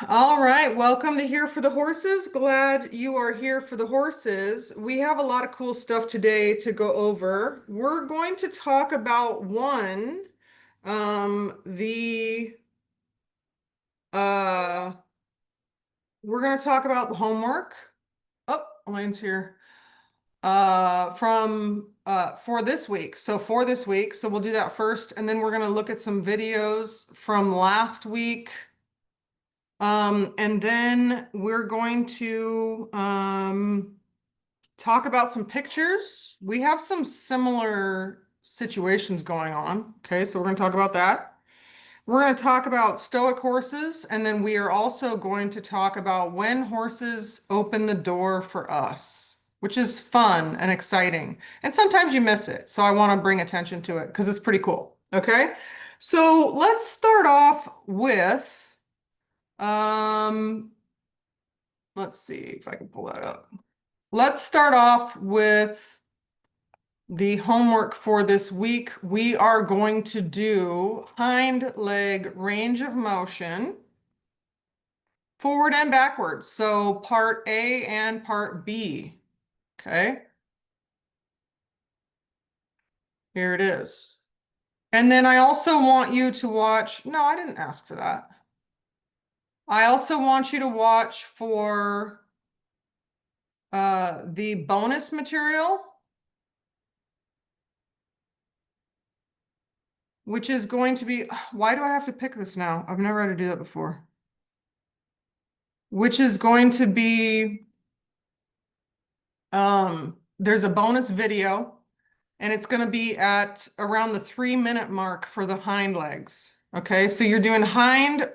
All right, welcome to Here for the Horses. Glad you are here for the horses. We have a lot of cool stuff today to go over. We're going to talk about the uh we're going to talk about the homework. Oh, Elaine's here. From For this week. So for this week, so we'll do that first, and then we're going to look at some videos from last week. And then we're going to talk about some pictures. We have some similar situations going on. Okay, so we're going to talk about that. We're going to talk about Stoic horses, and then we are also going to talk about when horses open the door for us, which is fun and exciting. And sometimes you miss it. So I want to bring attention to it because it's pretty cool. Okay, so let's start off with. Um, let's see if I can pull that up. Let's start off with the homework for this week. We are going to do hind leg range of motion, forward and backwards. So part A and part B. Okay, here it is. And then I also want you to watch, no, I didn't ask for that. I also want you to watch for the bonus material, which is going to be, why do I have to pick this now? I've never had to do that before. Which is going to be, there's a bonus video, and it's going to be at around the 3-minute mark for the hind legs. Okay, so you're doing hind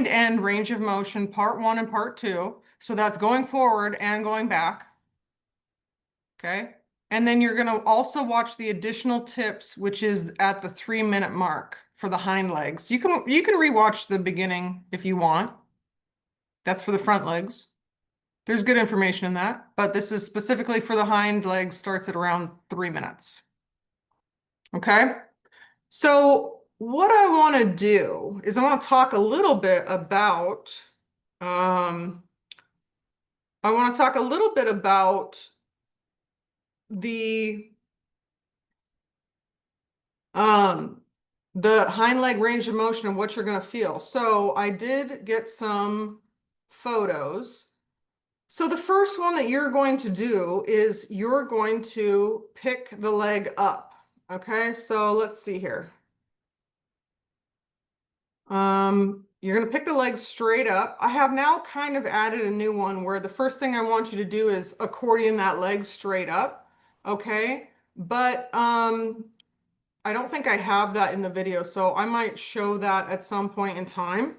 end range of motion, part 1 and part 2. So that's going forward and going back. Okay. And then you're going to also watch the additional tips, which is at the 3-minute mark for the hind legs. You can rewatch the beginning if you want. That's for the front legs. There's good information in that, but this is specifically for the hind legs, starts at around 3 minutes. Okay. So what I want to do is I want to talk a little bit about, um, I want to talk a little bit about the Um, the hind leg range of motion and what you're going to feel. So I did get some photos. So the first one that you're going to do is you're going to pick the leg up. Okay, so let's see here. You're going to pick the leg straight up. I have now kind of added a new one where the first thing I want you to do is accordion that leg straight up. Okay, but I don't think I have that in the video, so I might show that at some point in time.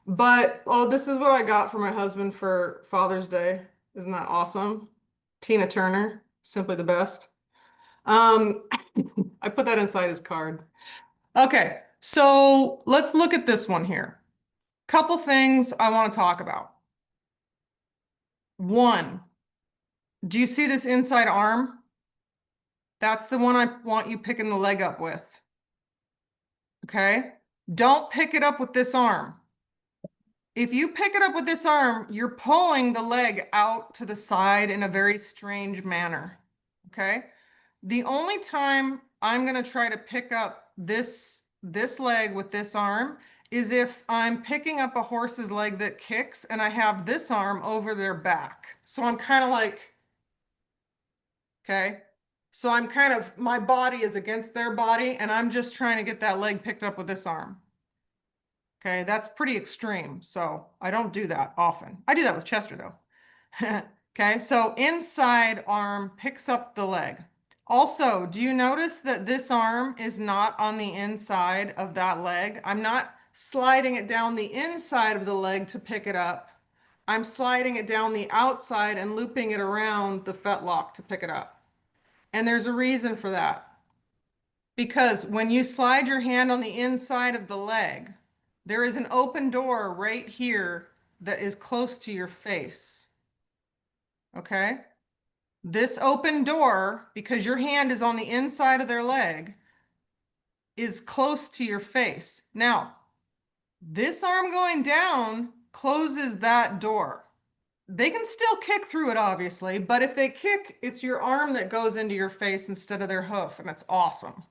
But, oh, this is what I got for my husband for Father's Day. Isn't that awesome? Tina Turner, simply the best. Um, I put that inside his card. Okay, so let's look at this one here. Couple things I want to talk about. One, do you see this inside arm? That's the one I want you picking the leg up with. Okay? Don't pick it up with this arm. If you pick it up with this arm, you're pulling the leg out to the side in a very strange manner. Okay. The only time I'm going to try to pick up this leg with this arm is if I'm picking up a horse's leg that kicks and I have this arm over their back. So I'm kind of like, okay. So I'm kind of, my body is against their body and I'm just trying to get that leg picked up with this arm. Okay, that's pretty extreme. So I don't do that often. I do that with Chester though. Okay, so inside arm picks up the leg. Also, do you notice that this arm is not on the inside of that leg? I'm not sliding it down the inside of the leg to pick it up. I'm sliding it down the outside and looping it around the fetlock to pick it up. And there's a reason for that. Because when you slide your hand on the inside of the leg, there is an open door right here that is close to your face. Okay? This open door, because your hand is on the inside of their leg, is close to your face. Now, this arm going down closes that door. They can still kick through it, obviously, but if they kick, it's your arm that goes into your face instead of their hoof, and it's awesome.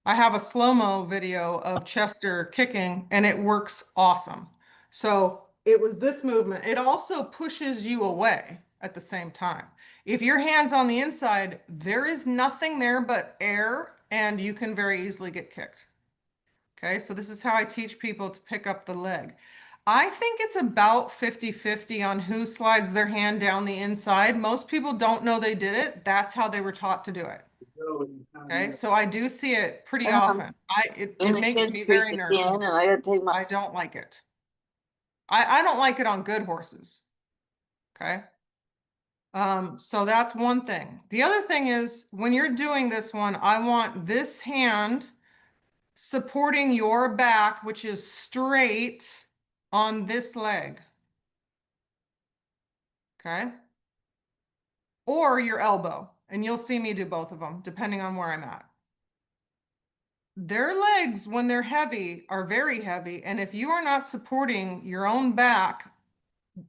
I have a slow-mo video of Chester kicking, and it works awesome. So it was this movement. It also pushes you away at the same time. If your hand's on the inside, there is nothing there but air, and you can very easily get kicked. Okay, so this is how I teach people to pick up the leg. I think it's about 50-50 on who slides their hand down the inside. Most people don't know they did it. That's how they were taught to do it. Okay, so I do see it pretty often. It And the makes kids me very preach again, and nervous. I gotta take my. I don't like it. I don't like it on good horses. Okay. So that's one thing. The other thing is when you're doing this one, I want this hand supporting your back, which is straight on this leg. Okay. Or your elbow. And you'll see me do both of them, depending on where I'm at. Their legs, when they're heavy, are very heavy. And if you are not supporting your own back,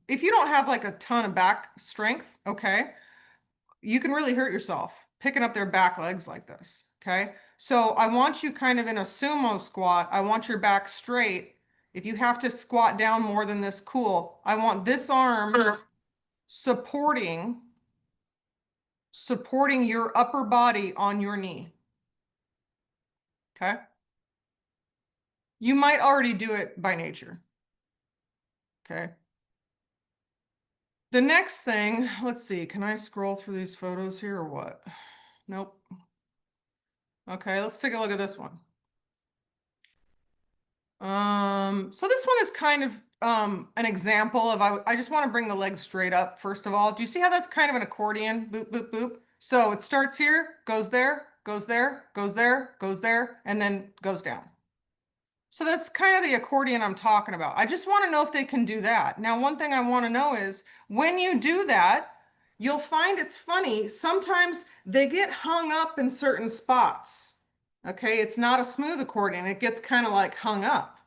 if you don't have like a ton of back strength, okay, you can really hurt yourself picking up their back legs like this. Okay. So I want you kind of in a sumo squat. I want your back straight. If you have to squat down more than this, cool. I want this arm supporting your upper body on your knee. Okay. You might already do it by nature. Okay. The next thing, let's see, can I scroll through these photos here or what? Nope. Okay, let's take a look at this one. So this one is kind of an example of I just want to bring the legs straight up first of all. Do you see how that's kind of an accordion? Boop, boop, boop. So it starts here, goes there, goes there, goes there, goes there, and then goes down. So that's kind of the accordion I'm talking about. I just want to know if they can do that. Now, one thing I want to know is when you do that, you'll find it's funny. Sometimes they get hung up in certain spots. Okay, it's not a smooth accordion. It gets kind of like hung up.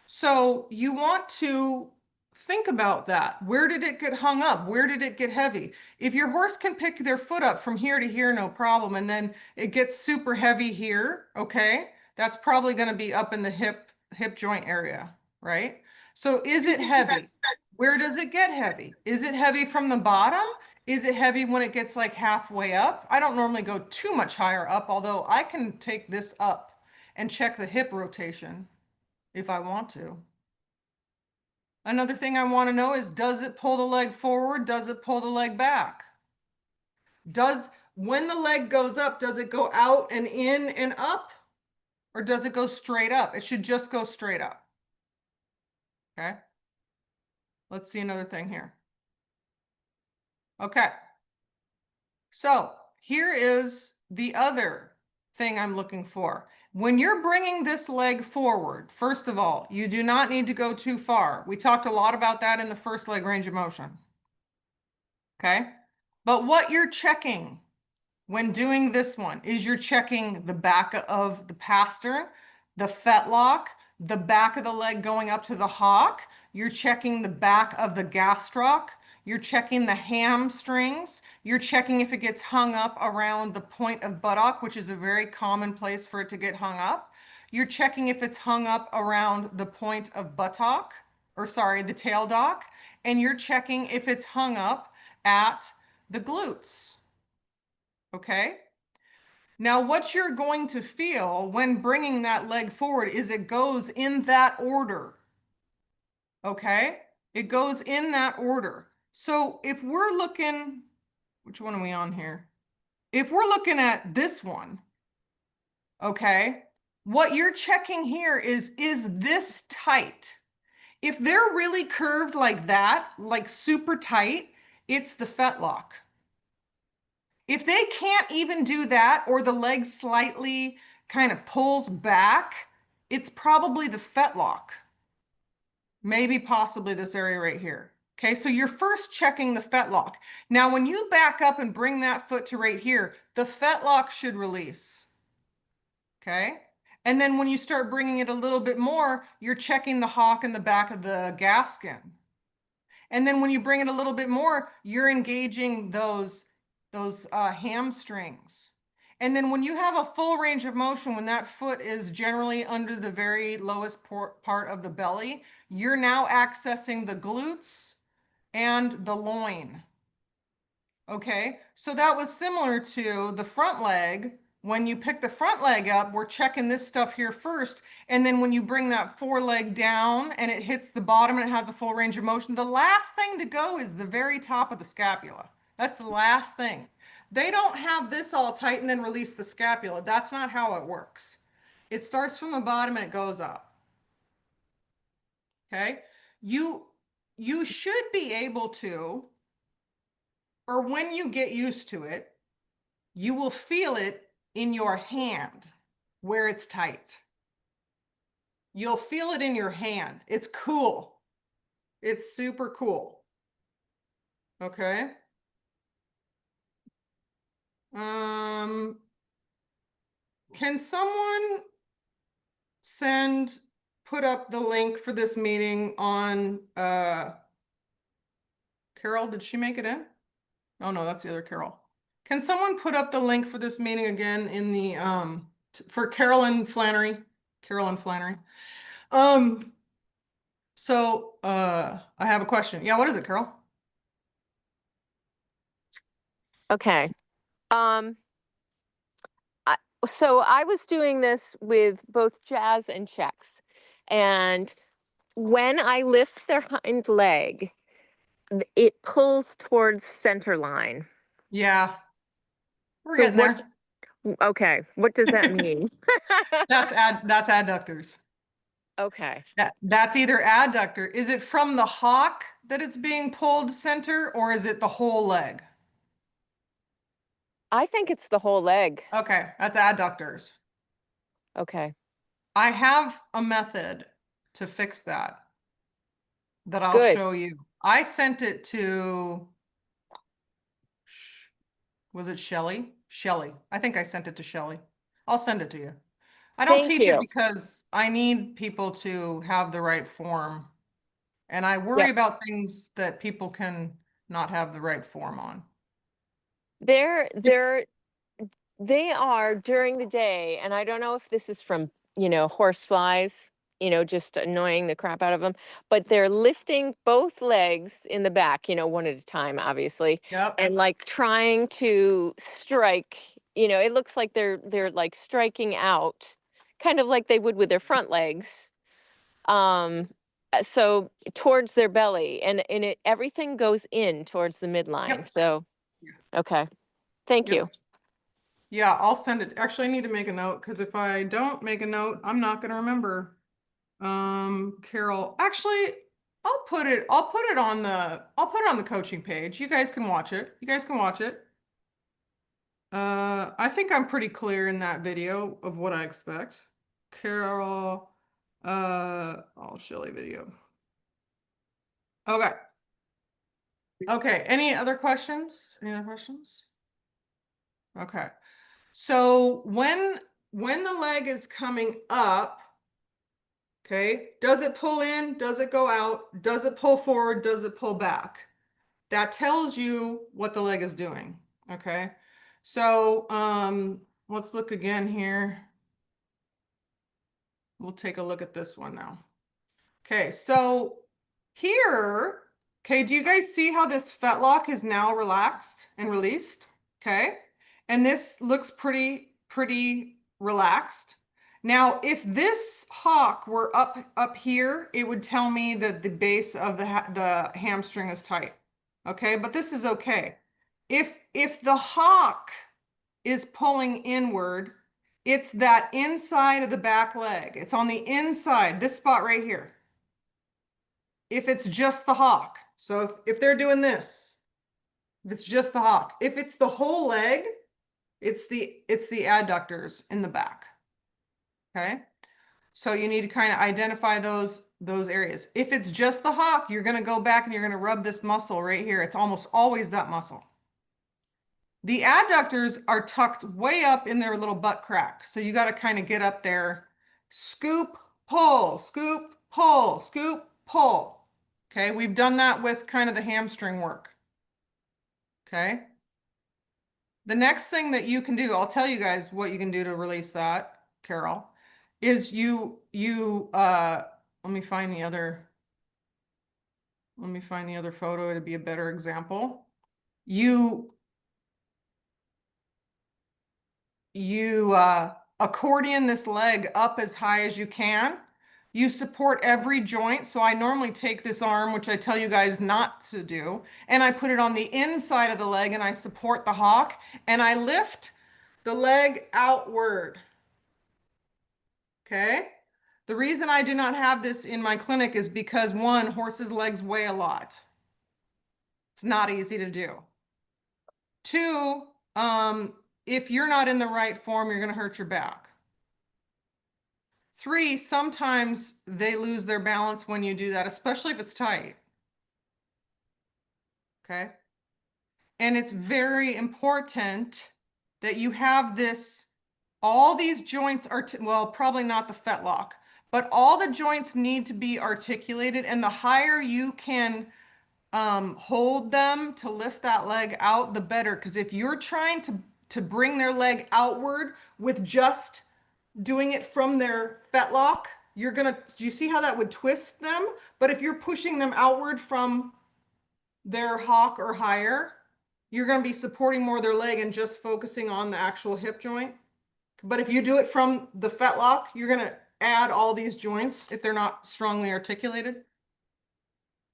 So you want to think about that. Where did it get hung up? Where did it get heavy? If your horse can pick their foot up from here to here, no problem. And then it gets super heavy here, okay? That's probably going to be up in the hip joint area, right? So is it heavy? Where does it get heavy? Is it heavy from the bottom? Is it heavy when it gets like halfway up? I don't normally go too much higher up, although I can take this up and check the hip rotation if I want to. Another thing I want to know is, does it pull the leg forward? Does it pull the leg back? When the leg goes up, does it go out and in and up? Or does it go straight up? It should just go straight up. Okay. Let's see another thing here. Okay. So here is the other thing I'm looking for. When you're bringing this leg forward, first of all, you do not need to go too far. We talked a lot about that in the first leg range of motion. Okay. But what you're checking when doing this one is you're checking the back of the pastern, the fetlock, the back of the leg going up to the hock. You're checking the back of the gastroc. You're checking the hamstrings. You're checking if it gets hung up around the point of buttock, which is a very common place for it to get hung up. You're checking if it's hung up around the point of buttock, or sorry, the tail dock. And you're checking if it's hung up at the glutes. Okay. Now, what you're going to feel when bringing that leg forward is it goes in that order. Okay. It goes in that order. So if we're looking, which one are we on here? If we're looking at this one, okay, what you're checking here is this tight? If they're really curved like that, like super tight, it's the fetlock. If they can't even do that, or the leg slightly kind of pulls back, it's probably the fetlock. Maybe possibly this area right here. Okay, so you're first checking the fetlock. Now, when you back up and bring that foot to right here, the fetlock should release. Okay, And then when you start bringing it a little bit more, you're checking the hock in the back of the gaskin. And then when you bring it a little bit more, you're engaging those hamstrings. And then when you have a full range of motion, when that foot is generally under the very lowest part of the belly, you're now accessing the glutes and the loin. Okay, so that was similar to the front leg. When you pick the front leg up, we're checking this stuff here first. And then when you bring that foreleg down and it hits the bottom and it has a full range of motion, the last thing to go is the very top of the scapula. That's the last thing. They don't have this all tight and then release the scapula. That's not how it works. It starts from the bottom and it goes up. Okay, you should be able to, or when you get used to it, you will feel it in your hand where it's tight. You'll feel it in your hand. It's cool. It's super cool. Okay. Can someone put up the link for this meeting on, Carol, did she make it in? Oh no, that's the other Carol. Can someone put up the link for this meeting again in the, for Carolyn Flannery? Carolyn Flannery. I have a question. Yeah, what is it, Carol? Okay. So I was doing this with both Jazz and Chex. And when I lift their hind leg, it pulls towards center line. Yeah, we're So getting what, there. okay, what does that mean? That's adductors. Okay. That's either adductor. Is it from the hock that it's being pulled center, or is it the whole leg? I think it's the whole leg. Okay, that's adductors. Okay. I have a method to fix that I'll Good. show you. I sent it to, was it Shelly? Shelly. I think I sent it to Shelly. I'll send it to you. I don't Thank teach it you. because I need people to have the right form. And I worry Yep. about things that people can not have the right form on. They're they are during the day, and I don't know if this is from, horse flies, just annoying the crap out of them, but they're lifting both legs in the back, one at a time, obviously, Yep. and like trying to strike, it looks like they're like striking out, kind of like they would with their front legs. Um, so towards their belly, and everything goes in towards the midline. Yep. So, Yeah. okay. Thank Yep. you. Yeah, I'll send it. Actually, I need to make a note because if I don't make a note, I'm not going to remember. Carol, actually, I'll put it on the coaching page. You guys can watch it. You guys can watch it. I think I'm pretty clear in that video of what I expect. Carol, oh, Shelly video. Okay. Okay. Any other questions? Any other questions? Okay. So when the leg is coming up, okay, does it pull in? Does it go out? Does it pull forward? Does it pull back? That tells you what the leg is doing. Okay. So let's look again here. We'll take a look at this one now. Okay, so here, okay, do you guys see how this fetlock is now relaxed and released? Okay, and this looks pretty relaxed. Now, if this hock were up here, it would tell me that the base of the hamstring is tight. Okay, but this is okay. If the hock is pulling inward, it's that inside of the back leg. It's on the inside, this spot right here. If it's just the hock. So if they're doing this, if it's just the hock, if it's the whole leg, it's the adductors in the back. Okay. So you need to kind of identify those areas. If it's just the hock, you're going to go back and you're going to rub this muscle right here. It's almost always that muscle. The adductors are tucked way up in their little butt crack. So you got to kind of get up there Scoop, pull, scoop, pull, scoop, pull. Okay, we've done that with kind of the hamstring work. Okay. The next thing that you can do, I'll tell you guys what you can do to release that, Carol, is let me find the other, photo to be a better example. You accordion this leg up as high as you can. You support every joint. So I normally take this arm, which I tell you guys not to do, and I put it on the inside of the leg and I support the hock and I lift the leg outward. Okay. The reason I do not have this in my clinic is because one, horses' legs weigh a lot. It's not easy to do. Two, if you're not in the right form, you're going to hurt your back. Three, sometimes they lose their balance when you do that, especially if it's tight. Okay. And it's very important that you have this, all these joints are, well, probably not the fetlock, but all the joints need to be articulated. And the higher you can hold them to lift that leg out, the better. Because if you're trying to bring their leg outward with just doing it from their fetlock, you're gonna, do you see how that would twist them? But if you're pushing them outward from their hock or higher, you're gonna be supporting more of their leg and just focusing on the actual hip joint. But if you do it from the fetlock, you're gonna add all these joints if they're not strongly articulated.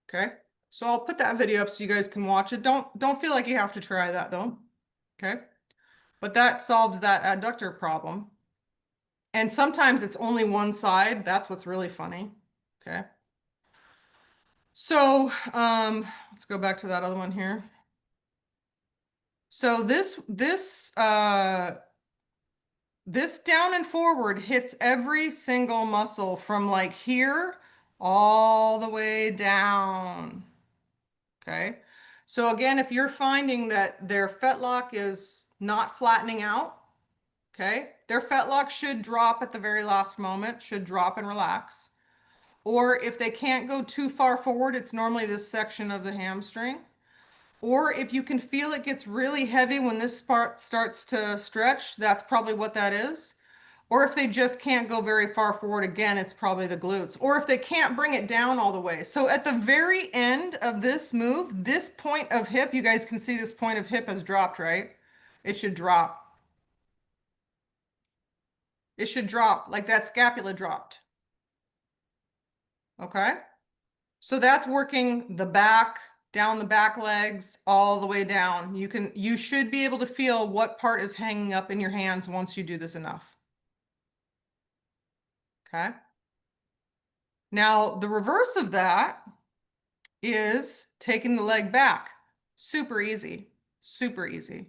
Okay, so I'll put that video up so you guys can watch it. Don't feel like you have to try that though. Okay, but that solves that adductor problem. And sometimes it's only one side. That's what's really funny. Okay. So let's go back to that other one here. So this down and forward hits every single muscle from like here all the way down. Okay. So again, if you're finding that their fetlock is not flattening out, okay, their fetlock should drop at the very last moment, should drop and relax. Or if they can't go too far forward, it's normally this section of the hamstring. Or if you can feel it gets really heavy when this part starts to stretch, that's probably what that is. Or if they just can't go very far forward, again, it's probably the glutes. Or if they can't bring it down all the way. So at the very end of this move, this point of hip, you guys can see this point of hip has dropped, right? It should drop. It should drop like that scapula dropped. Okay? So that's working the back, down the back legs, all the way down. You should be able to feel what part is hanging up in your hands once you do this enough. Okay. Now, the reverse of that is taking the leg back. Super easy, super easy.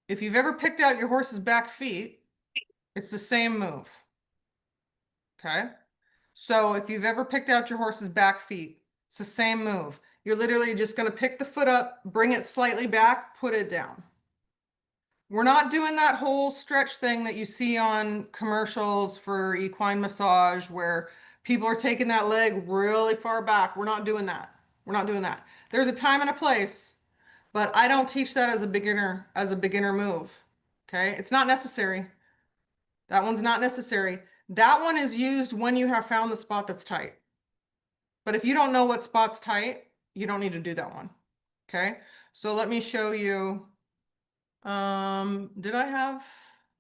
If you've ever picked out your horse's back feet, it's the same move. Okay. So if you've ever picked out your horse's back feet, it's the same move. You're literally just going to pick the foot up, bring it slightly back, put it down. We're not doing that whole stretch thing that you see on commercials for equine massage where people are taking that leg really far back. We're not doing that. We're not doing that. There's a time and a place, but I don't teach that as a beginner move. Okay? It's not necessary. That one's not necessary. That one is used when you have found the spot that's tight. But if you don't know what spot's tight, you don't need to do that one. Okay? So let me show you. Did I have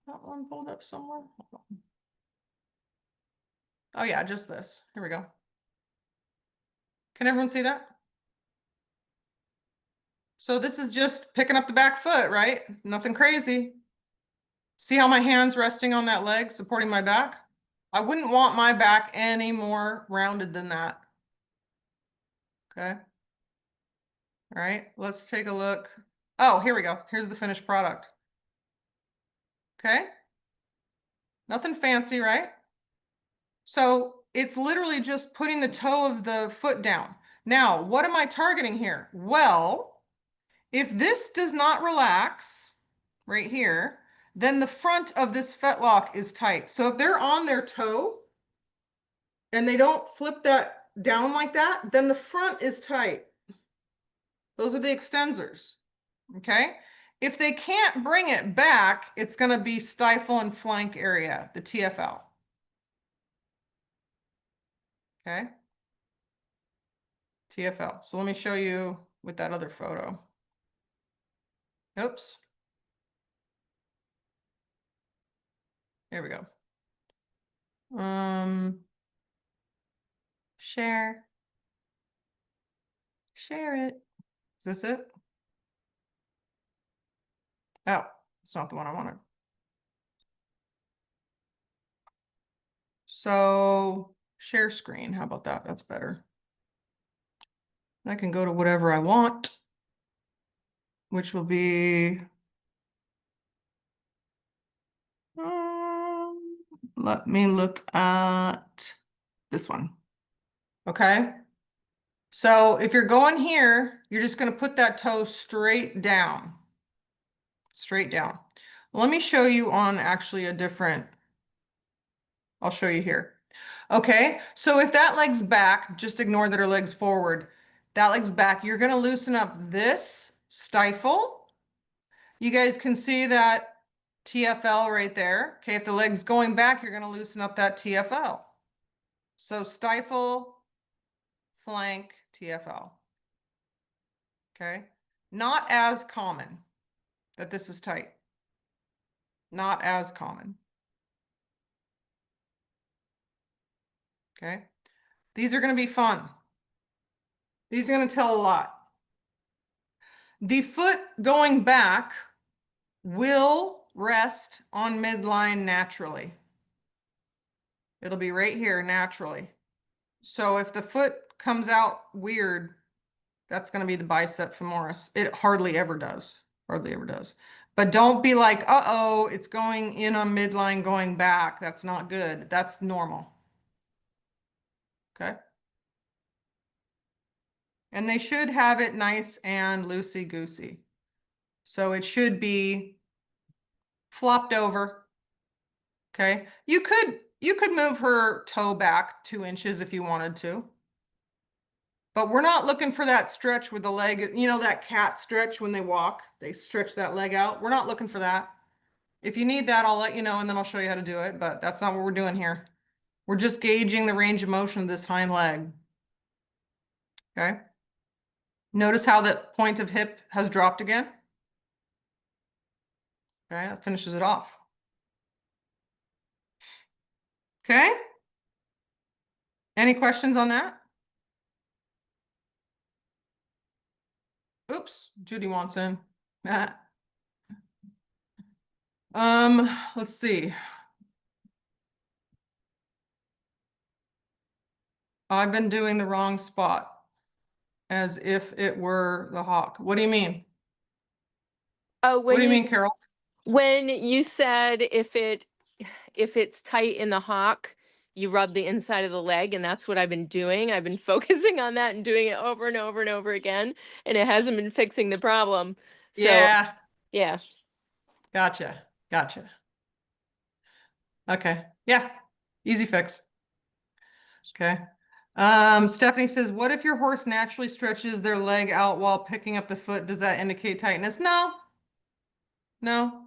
that one pulled up somewhere? Oh yeah, just this. Here we go. Can everyone see that? So this is just picking up the back foot, right? Nothing crazy. See how my hand's resting on that leg, supporting my back? I wouldn't want my back any more rounded than that. Okay. All right, let's take a look. Oh, here we go. Here's the finished product. Okay. Nothing fancy, right? So it's literally just putting the toe of the foot down. Now, what am I targeting here? Well, if this does not relax right here, then the front of this fetlock is tight. So if they're on their toe and they don't flip that down like that, then the front is tight. Those are the extensors, okay? If they can't bring it back, it's going to be stifle and flank area, the TFL. Okay? TFL. So let me show you with that other photo. Oops. There we go. Share. Share it. Is this it? Oh, it's not the one I wanted. So share screen. How about that? That's better. I can go to whatever I want, which will be, let me look at this one. Okay. So if you're going here, you're just going to put that toe straight down. Straight down. Let me show you on actually a different, I'll show you here. Okay, so if that leg's back, just ignore that her leg's forward. That leg's back, you're gonna loosen up this stifle. You guys can see that TFL right there. Okay, if the leg's going back, you're gonna loosen up that TFL. So stifle, flank, TFL. Okay, not as common that this is tight. Not as common. Okay, these are gonna be fun. These are gonna tell a lot. The foot going back will rest on midline naturally. It'll be right here naturally. So if the foot comes out weird, that's going to be the bicep femoris. It hardly ever does. Hardly ever does. But don't be like, uh-oh, it's going in on midline going back. That's not good. That's normal. Okay. And they should have it nice and loosey-goosey. So it should be flopped over. Okay. You could move her toe back 2 inches if you wanted to. But we're not looking for that stretch with the leg, you know, that cat stretch when they walk, they stretch that leg out. We're not looking for that. If you need that, I'll let you know and then I'll show you how to do it, but that's not what we're doing here. We're just gauging the range of motion of this hind leg. Okay. Notice how the point of hip has dropped again. Okay, that finishes it off. Okay. Any questions on that? Oops, Judy wants in. Let's see. I've been doing the wrong spot as if it were the hawk. What do you mean? Oh, What do you mean, Carol? when you said if it's tight in the hock, you rub the inside of the leg, and that's what I've been doing. I've been focusing on that and doing it over and over and over again, and it hasn't been fixing the problem. So, Yeah, yeah. gotcha. Gotcha. Okay. Yeah. Easy fix. Okay. Stephanie says, what if your horse naturally stretches their leg out while picking up the foot? Does that indicate tightness? No. No.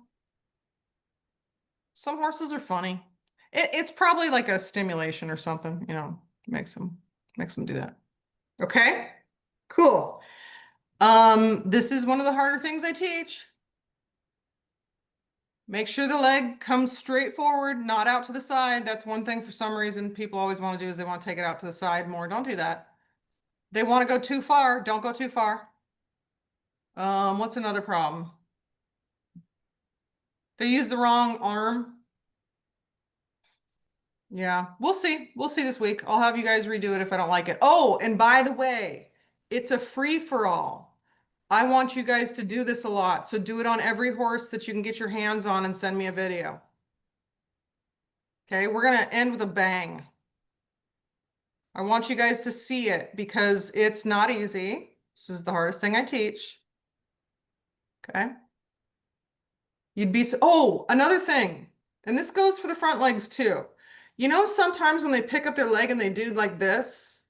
Some horses are funny. It's probably like a stimulation or something, you know, makes them do that. Okay. Cool. This is one of the harder things I teach. Make sure the leg comes straight forward, not out to the side. That's one thing for some reason people always want to do is they want to take it out to the side more. Don't do that. They want to go too far. Don't go too far. What's another problem? They use the wrong arm. Yeah, we'll see. We'll see this week. I'll have you guys redo it if I don't like it. Oh, and by the way, it's a free for all. I want you guys to do this a lot. So do it on every horse that you can get your hands on and send me a video. Okay, we're going to end with a bang. I want you guys to see it because it's not easy. This is the hardest thing I teach. Okay. You'd be, oh, another thing, and this goes for the front legs too. You know, sometimes when they pick up their leg and they do like this,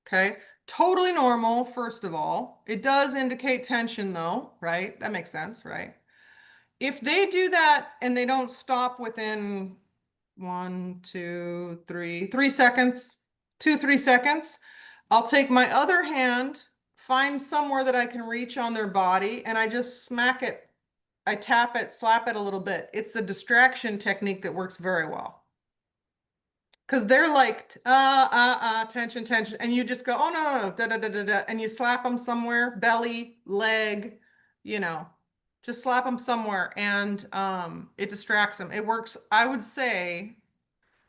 okay, totally normal, first of all. It does indicate tension though, right? That makes sense, right? If they do that and they don't stop within 3 seconds, 3 seconds, I'll take my other hand, find somewhere that I can reach on their body, and I just smack it. I tap it, slap it a little bit. It's the distraction technique that works very well. Because they're like, tension, tension. And you just go, oh, no, da, da, da, da, da. And you slap them somewhere, belly, leg, you know, just slap them somewhere. And it distracts them. It works, I would say,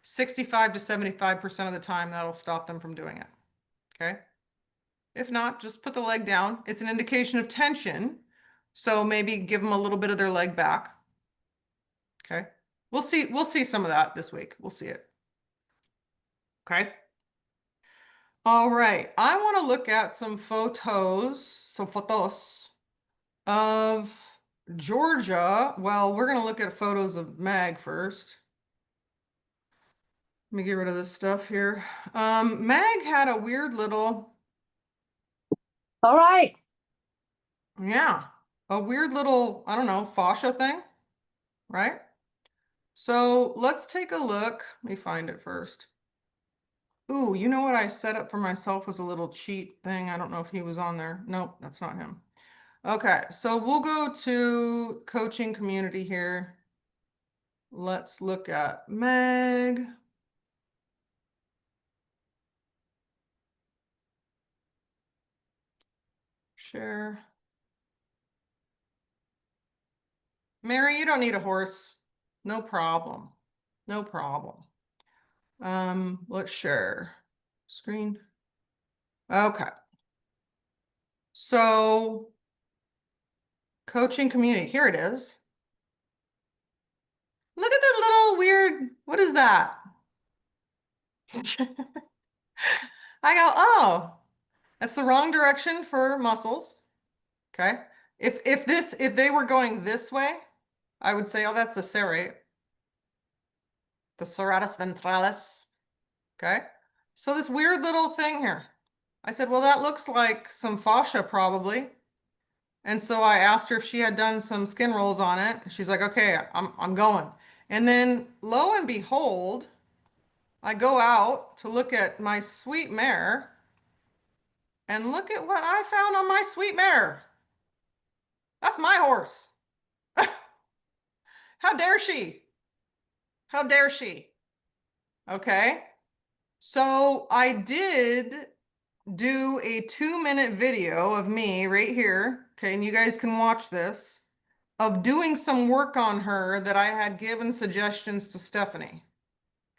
65 to 75% of the time, that'll stop them from doing it. Okay. If not, just put the leg down. It's an indication of tension. So maybe give them a little bit of their leg back. Okay. We'll see some of that this week. We'll see it. Okay. All right. I want to look at some photos of Georgia. Well, we're going to look at photos of Mag first. Let me get rid of this stuff here. Mag had a weird little, All right. yeah, a weird little, I don't know, fascia thing, right? So let's take a look. Let me find it first. Ooh, you know what I set up for myself was a little cheat thing. I don't know if he was on there. Nope, that's not him. Okay, so we'll go to coaching community here. Let's look at Meg. Share. Mary, you don't need a horse. No problem. No problem. Let's share screen. Okay. So coaching community, here it is. Look at that little weird, what is that? I go, oh, that's the wrong direction for muscles. Okay. If they were going this way, I would say, oh, that's the serrate, the serratus ventralis. Okay. So this weird little thing here. I said, well, that looks like some fascia probably. And so I asked her if she had done some skin rolls on it. She's like, okay, I'm going. And then lo and behold, I go out to look at my sweet mare, and look at what I found on my sweet mare. That's my horse. How dare she? How dare she? Okay. So I did do a 2-minute video of me right here. Okay. And you guys can watch this of doing some work on her that I had given suggestions to Stephanie.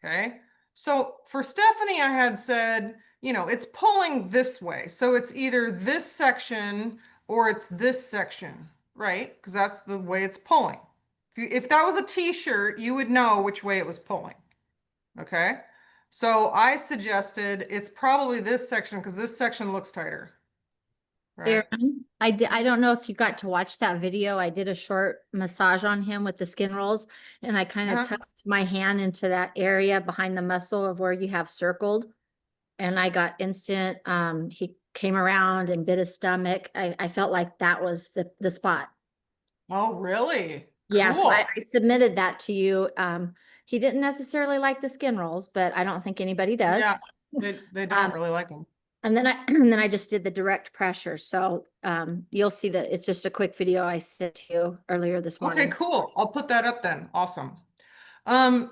Okay. So for Stephanie, I had said, you know, it's pulling this way. So it's either this section or it's this section, right? Because that's the way it's pulling. If that was a t-shirt, you would know which way it was pulling. Okay. So I suggested it's probably this section because this section looks tighter. Right. Erin, I don't know if you got to watch that video. I did a short massage on him with the skin rolls, and I kind of tucked my hand into that area behind the muscle of where you have circled. And I got instant, he came around and bit his stomach. I felt like that was the spot. Oh, really? Yeah, so I Cool. submitted that to you. He didn't necessarily like the skin rolls, but I don't think anybody does. Yeah, they don't really like them. And then and then I just did the direct pressure. So you'll see that it's just a quick video I sent to you earlier this morning. Okay, cool. I'll put that up then. Awesome.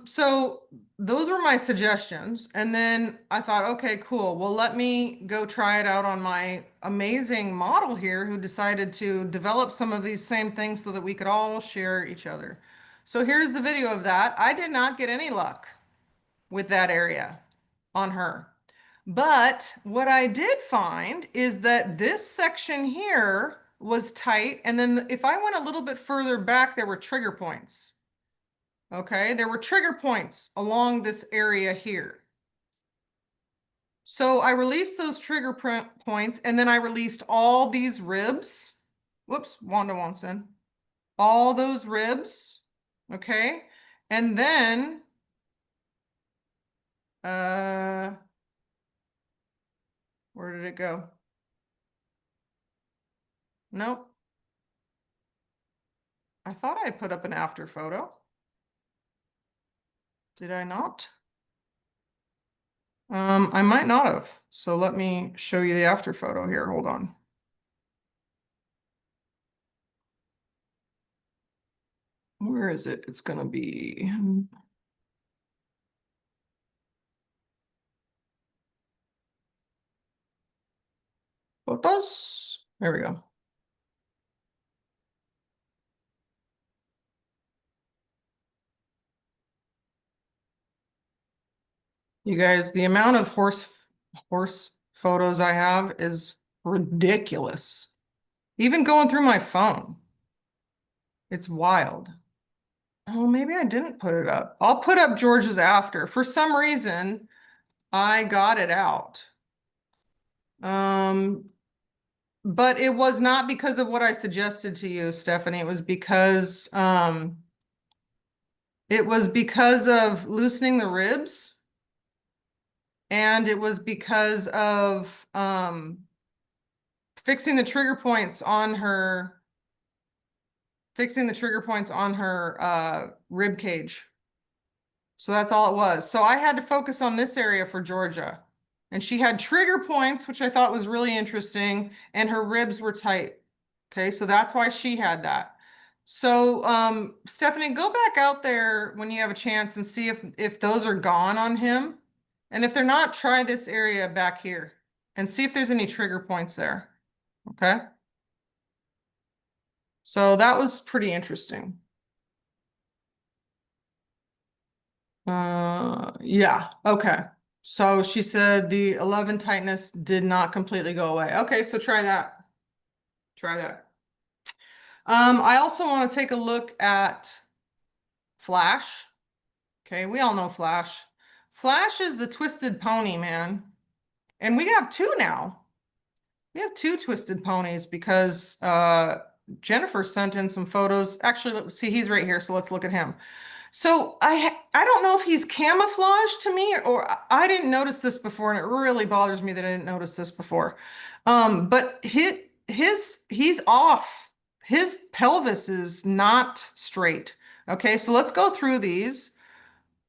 So those were my suggestions. And then I thought, okay, cool. Well, let me go try it out on my amazing model here who decided to develop some of these same things so that we could all share each other. So here's the video of that. I did not get any luck with that area on her. But what I did find is that this section here was tight. And then if I went a little bit further back, there were trigger points. Okay, there were trigger points along this area here. So I released those trigger points and then I released all these ribs. Whoops, Wanda won't send. all those ribs, okay? And then, where did it go? Nope. I thought I put up an after photo. Did I not? I might not have. So let me show you the after photo here. Hold on. Where is it? It's gonna be. Photos. There we go. You guys, the amount of horse photos I have is ridiculous. Even going through my phone. It's wild. Oh, maybe I didn't put it up. I'll put up George's after. For some reason, I got it out. But it was not because of what I suggested to you, Stephanie. It was because of loosening the ribs. And it was because of fixing the trigger points on her rib cage. So that's all it was. So I had to focus on this area for Georgia. And she had trigger points, which I thought was really interesting, and her ribs were tight. Okay, so that's why she had that. So Stephanie, go back out there when you have a chance and see if those are gone on him. And if they're not, try this area back here and see if there's any trigger points there. Okay. So that was pretty interesting. Yeah, okay. So she said the 11 tightness did not completely go away. Okay, so try that. Try that. I also want to take a look at Flash. Okay, we all know Flash. Flash is the twisted pony, man. And we have two now. We have two twisted ponies because Jennifer sent in some photos. Actually, let's see, he's right here, so let's look at him. So I don't know if he's camouflaged to me or I didn't notice this before, and it really bothers me that I didn't notice this before. But he's off. His pelvis is not straight. Okay, so let's go through these.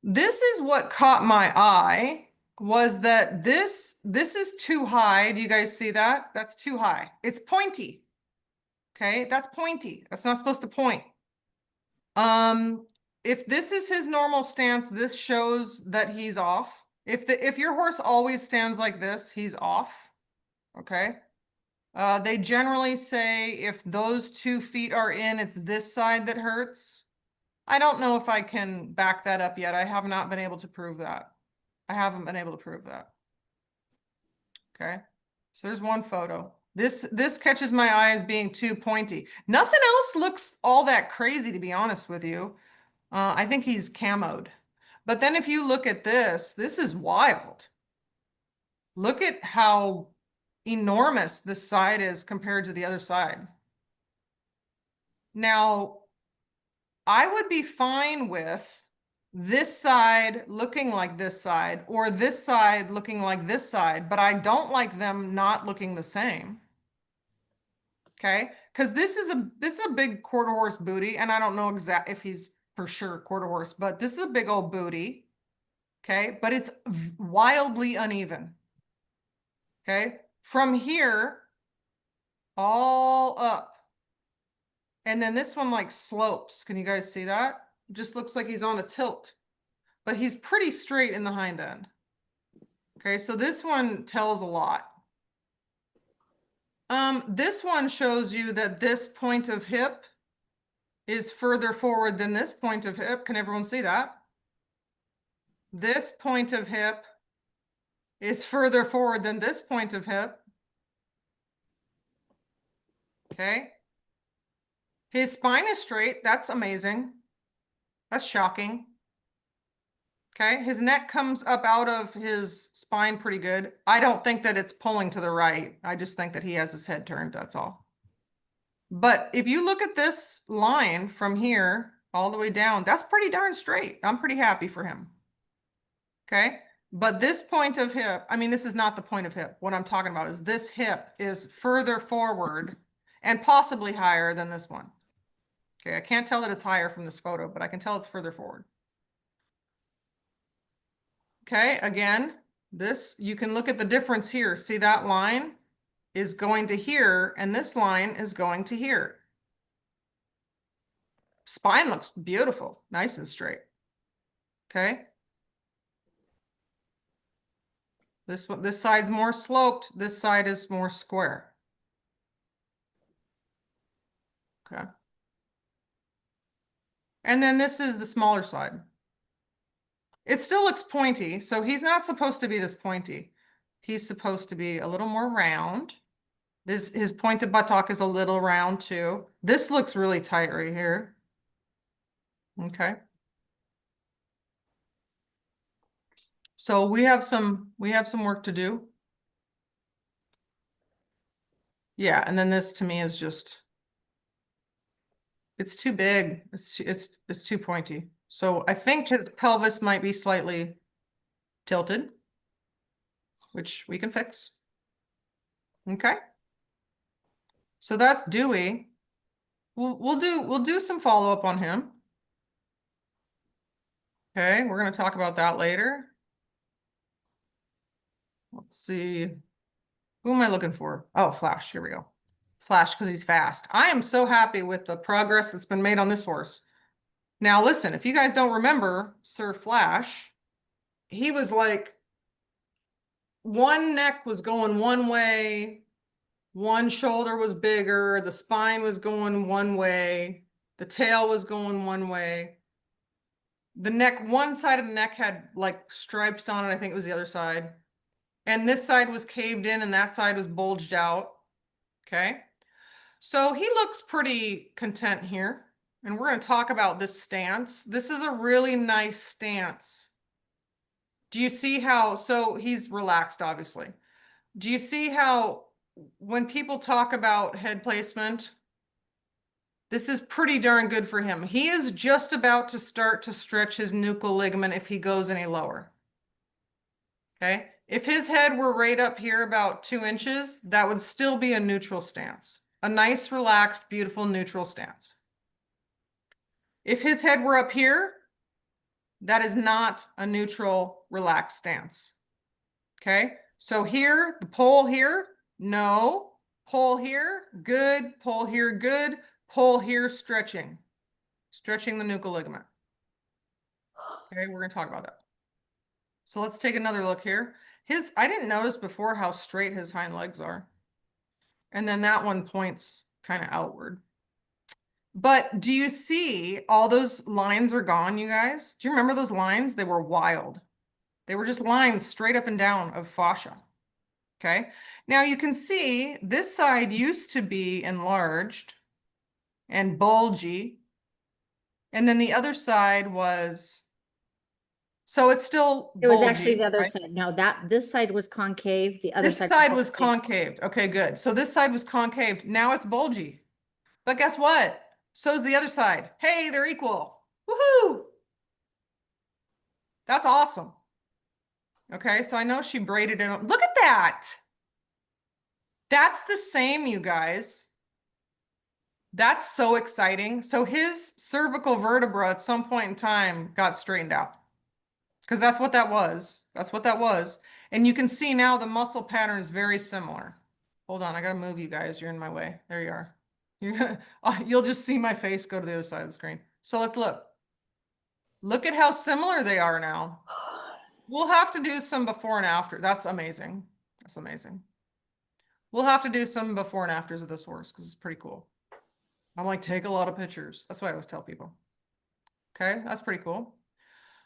This is what caught my eye was that this is too high. Do you guys see that? That's too high. It's pointy. Okay, that's pointy. That's not supposed to point. If this is his normal stance, this shows that he's off. If your horse always stands like this, he's off. Okay. They generally say if those 2 feet are in, it's this side that hurts. I don't know if I can back that up yet. I have not been able to prove that. I haven't been able to prove that. Okay. So there's one photo. This catches my eye as being too pointy. Nothing else looks all that crazy, to be honest with you. I think he's camoed. But then if you look at this is wild. Look at how enormous this side is compared to the other side. Now, I would be fine with this side looking like this side or this side looking like this side, but I don't like them not looking the same. Okay, because this is a big quarter horse booty, and I don't know exact if he's for sure quarter horse, but this is a big old booty. Okay, but it's wildly uneven. Okay, from here all up. And then this one like slopes. Can you guys see that? It just looks like he's on a tilt, but he's pretty straight in the hind end. Okay, so this one tells a lot. This one shows you that this point of hip is further forward than this point of hip. Can everyone see that? This point of hip is further forward than this point of hip. Okay. His spine is straight. That's amazing. That's shocking. Okay. His neck comes up out of his spine pretty good. I don't think that it's pulling to the right. I just think that he has his head turned. That's all. But if you look at this line from here all the way down, that's pretty darn straight. I'm pretty happy for him. Okay. But this point of hip, I mean, this is not the point of hip. What I'm talking about is this hip is further forward and possibly higher than this one. Okay. I can't tell that it's higher from this photo, but I can tell it's further forward. Okay. Again, this, you can look at the difference here. See that line is going to here, and this line is going to here. Spine looks beautiful, nice and straight. Okay. This side's more sloped, this side is more square. Okay. And then this is the smaller side. It still looks pointy, so he's not supposed to be this pointy. He's supposed to be a little more round. His pointed buttock is a little round too. This looks really tight right here. Okay. So we have some work to do. Yeah, and then this to me is just, it's too big. It's too pointy. So I think his pelvis might be slightly tilted, which we can fix. Okay. So that's Dewey. We'll do some follow-up on him. Okay, we're going to talk about that later. Let's see. Who am I looking for? Oh, Flash. Here we go. Flash, because he's fast. I am so happy with the progress that's been made on this horse. Now, listen, if you guys don't remember Sir Flash, he was like, one neck was going one way, one shoulder was bigger, the spine was going one way, the tail was going one way. The neck, one side of the neck had like stripes on it. I think it was the other side. And this side was caved in and that side was bulged out. Okay. So he looks pretty content here. And we're going to talk about this stance. This is a really nice stance. Do you see how, so he's relaxed, obviously. Do you see how when people talk about head placement, this is pretty darn good for him. He is just about to start to stretch his nuchal ligament if he goes any lower. Okay. If his head were right up here about 2 inches, that would still be a neutral stance. A nice, relaxed, beautiful neutral stance. If his head were up here, that is not a neutral, relaxed stance. Okay. So here, the pole here, no. Pole here, good. Pole here, good. Pole here, stretching. Stretching the nuchal ligament. Okay, we're going to talk about that. So let's take another look here. I didn't notice before how straight his hind legs are. And then that one points kind of outward. But do you see all those lines are gone, you guys? Do you remember those lines? They were wild. They were just lines straight up and down of fascia. Okay. Now you can see this side used to be enlarged and bulgy. And then the other side was, so it's still It was bulgy, actually the other right? side. No, this side was concave, the other This side. side was concaved. Okay, good. So this side was concaved. Now it's bulgy. But guess what? So's the other side. Hey, they're equal. Woohoo! That's awesome. Okay, so I know she braided it. Look at that. That's the same, you guys. That's so exciting. So his cervical vertebra at some point in time got straightened out. Because that's what that was. That's what that was. And you can see now the muscle pattern is very similar. Hold on, I gotta move you guys. You're in my way. There you are. You'll just see my face go to the other side of the screen. So let's look. Look at how similar they are now. We'll have to do some before and after. That's amazing. That's amazing. We'll have to do some before and afters of this horse because it's pretty cool. I'm like, take a lot of pictures. That's what I always tell people. Okay, that's pretty cool.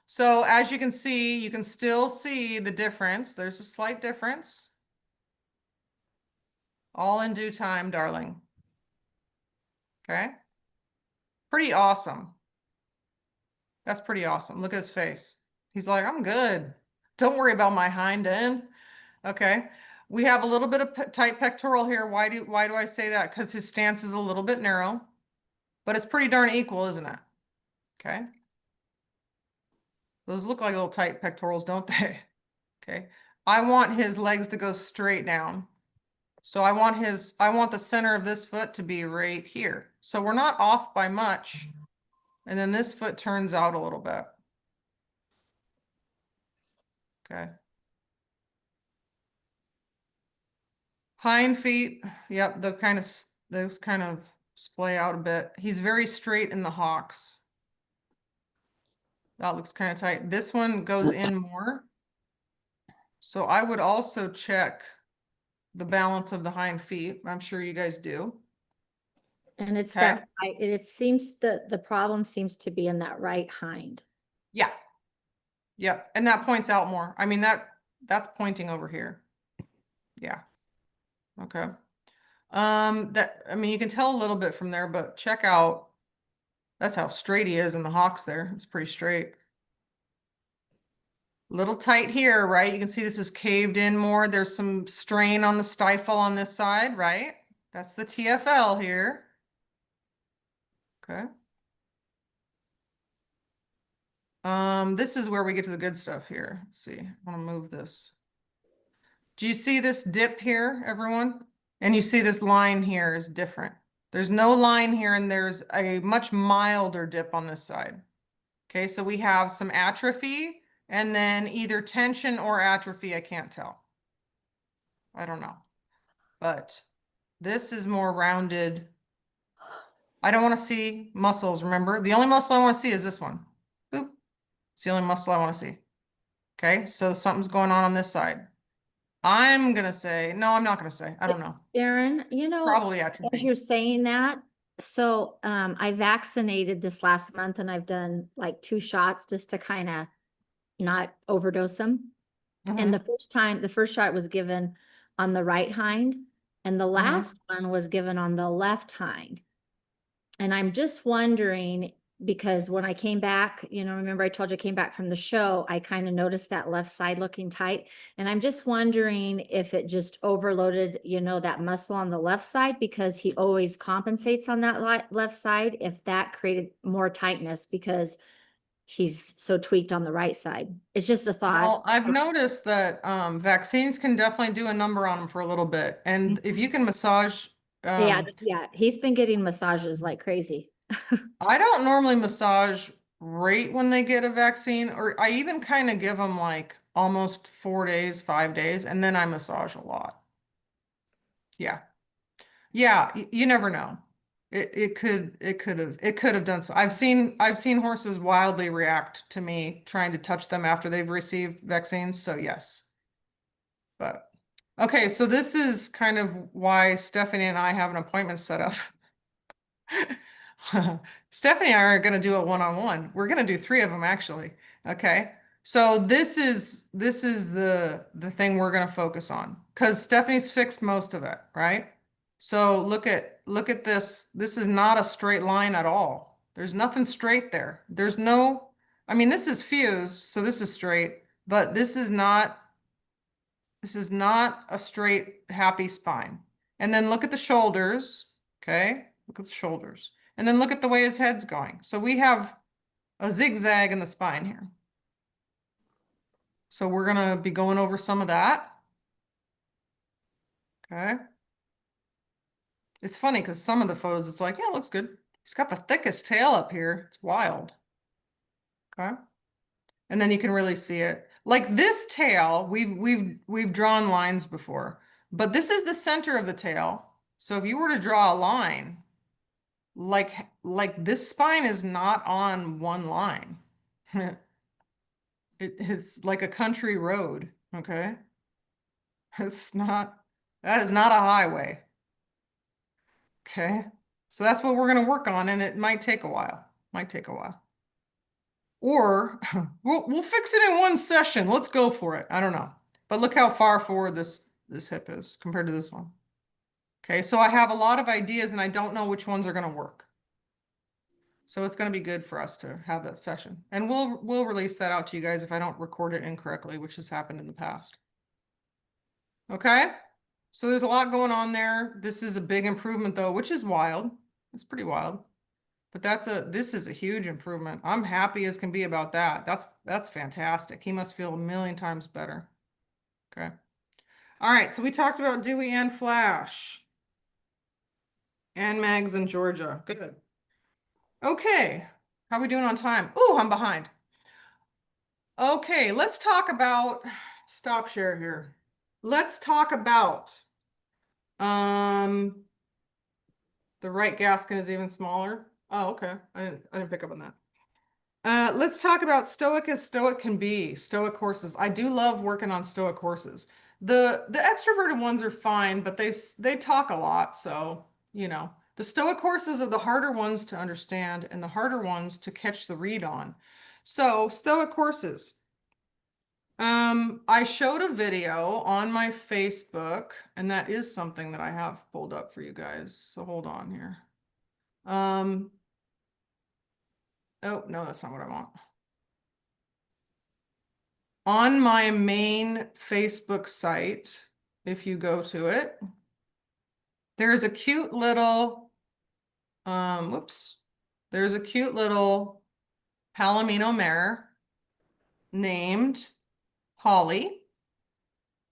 So as you can see, you can still see the difference. There's a slight difference. All in due time, darling. Okay. Pretty awesome. That's pretty awesome. Look at his face. He's like, I'm good. Don't worry about my hind end. Okay. We have a little bit of tight pectoral here. Why do I say that? Because his stance is a little bit narrow, but it's pretty darn equal, isn't it? Okay. Those look like little tight pectorals, don't they? Okay. I want his legs to go straight down. So I want the center of this foot to be right here. So we're not off by much. And then this foot turns out a little bit. Okay. Hind feet, yep, those kind of splay out a bit. He's very straight in the hocks. That looks kind of tight. This one goes in more. So I would also check the balance of the hind feet. I'm sure you guys do. And it's Okay. that, it seems that the problem seems to be in that right hind. Yeah. Yep. And that points out more. I mean, that's pointing over here. Yeah. Okay. I mean, you can tell a little bit from there, but check out, that's how straight he is in the hocks there. It's pretty straight. Little tight here, right? You can see this is caved in more. There's some strain on the stifle on this side, right? That's the TFL here. Okay. This is where we get to the good stuff here. Let's see. I want to move this. Do you see this dip here, everyone? And you see this line here is different. There's no line here, and there's a much milder dip on this side. Okay, so we have some atrophy and then either tension or atrophy. I can't tell. I don't know. But this is more rounded. I don't want to see muscles, remember? The only muscle I want to see is this one. Boop. It's the only muscle I want to see. Okay, so something's going on this side. I'm going to say, no, I'm not going to say. I don't know. Darren, you know, Probably as atrophy. you're saying that, so I vaccinated this last month and I've done like 2 shots just to kind of not overdose them. And the first shot was given on the right hind, and the last one was given on the left hind. And I'm just wondering, because when I came back, you know, remember I told you I came back from the show, I kind of noticed that left side looking tight. And I'm just wondering if it just overloaded, you know, that muscle on the left side, because he always compensates on that left side, if that created more tightness because he's so tweaked on the right side. It's just a thought. Well, I've noticed that vaccines can definitely do a number on him for a little bit. And if you can massage, Yeah, yeah, he's been getting massages like crazy. I don't normally massage right when they get a vaccine, or I even kind of give them like almost 4 days, 5 days, and then I massage a lot. Yeah. Yeah, you never know. It could have done so. I've seen horses wildly react to me trying to touch them after they've received vaccines, so yes. But okay, so this is kind of why Stephanie and I have an appointment set up. Stephanie and I are going to do a one-on-one. We're going to do 3 of them actually. Okay. So this is the thing we're going to focus on, because Stephanie's fixed most of it, right? So look at this. This is not a straight line at all. There's nothing straight there. There's no, I mean, this is fused, so this is straight, but this is not a straight, happy spine. And then look at the shoulders. Okay. Look at the shoulders. And then look at the way his head's going. So we have a zigzag in the spine here. So we're going to be going over some of that. Okay. It's funny because some of the photos, it's like, yeah, it looks good. He's got the thickest tail up here. It's wild. Okay. And then you can really see it. Like this tail, we've drawn lines before, but this is the center of the tail. So if you were to draw a line, like this spine is not on one line. It's like a country road, okay? It's not, that is not a highway. Okay, so that's what we're gonna work on, and it might take a while. Might take a while. Or we'll fix it in one session. Let's go for it. I don't know. But look how far forward this hip is compared to this one. Okay, so I have a lot of ideas and I don't know which ones are gonna work. So it's going to be good for us to have that session. And we'll release that out to you guys if I don't record it incorrectly, which has happened in the past. Okay, so there's a lot going on there. This is a big improvement though, which is wild. It's pretty wild. But this is a huge improvement. I'm happy as can be about that. That's fantastic. He must feel a million times better. Okay. All right, so we talked about Dewey and Flash. And Mags in Georgia. Good. Okay. How are we doing on time? Ooh, I'm behind. Okay, let's talk about stop share here. Let's talk about the right gasket is even smaller. Oh, okay. I didn't pick up on that. Let's talk about Stoic as Stoic can be. Stoic horses. I do love working on Stoic horses. The extroverted ones are fine, but they talk a lot, so you know. The Stoic horses are the harder ones to understand and the harder ones to catch the read on. So, Stoic horses. I showed a video on my Facebook, and that is something that I have pulled up for you guys. So hold on here. Oh, no, that's not what I want. On my main Facebook site, if you go to it, there's a cute little, whoops, there's a cute little Palomino mare named Holly.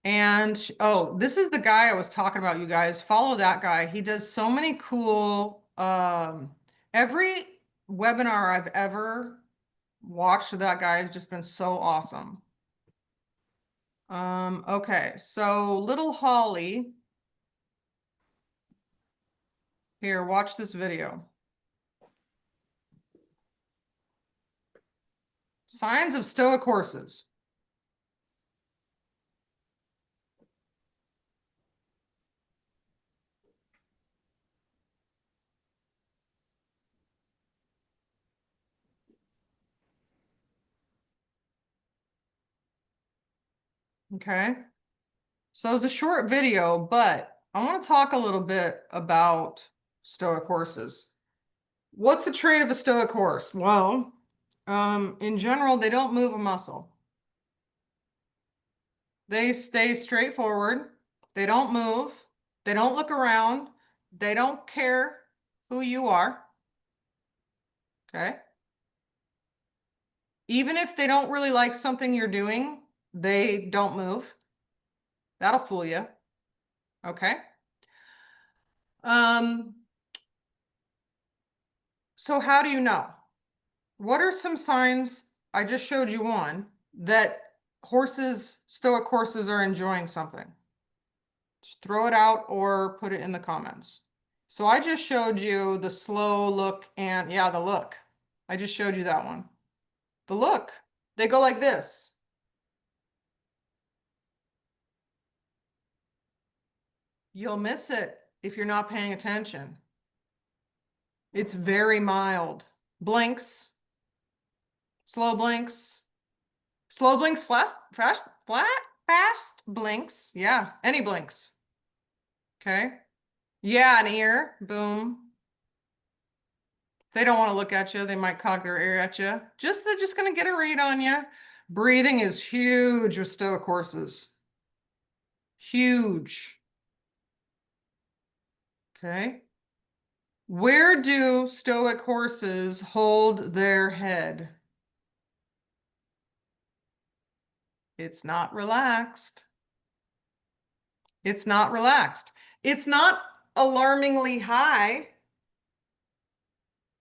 And oh, this is the guy I was talking about, you guys. Follow that guy. He does so many cool, every webinar I've ever watched of that guy has just been so awesome. Okay, so little Holly, here, watch this video. Signs of Stoic horses. Okay, so it's a short video, but I want to talk a little bit about Stoic horses. What's the trait of a Stoic horse? Well, in general, they don't move a muscle. They stay straightforward. They don't move. They don't look around. They don't care who you are. Okay. Even if they don't really like something you're doing, they don't move. That'll fool you. Okay. So how do you know? What are some signs? I just showed you one that Stoic horses are enjoying something. Just throw it out or put it in the comments. So I just showed you the slow look and yeah, the look. I just showed you that one. The look. They go like this. You'll miss it if you're not paying attention. It's very mild. Blinks. Slow blinks. Slow blinks, fast blinks. Yeah, any blinks. Okay. Yeah, an ear. Boom. They don't want to look at you. They might cock their ear at you. They're just going to get a read on you. Breathing is huge with Stoic horses. Huge. Okay. Where do Stoic horses hold their head? It's not relaxed. It's not relaxed. It's not alarmingly high,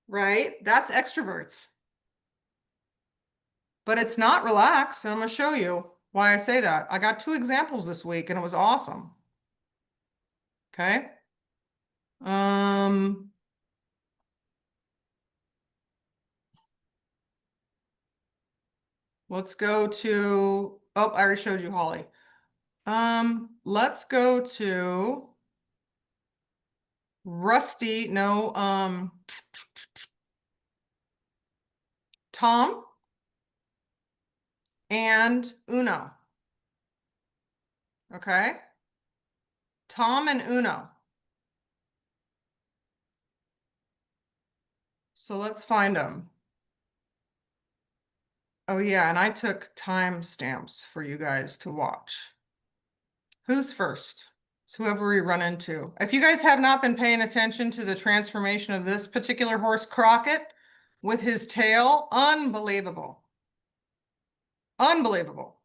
right? That's extroverts. But it's not relaxed. And I'm going to show you why I say that. I got 2 examples this week and it was awesome. Okay. Let's go to, oh, I already showed you Holly. Let's go to Rusty, no, Tom and Uno. Okay. Tom and Uno. So let's find them. Oh yeah, and I took timestamps for you guys to watch. Who's first? It's whoever we run into. If you guys have not been paying attention to the transformation of this particular horse, Crockett, with his tail, unbelievable. Unbelievable.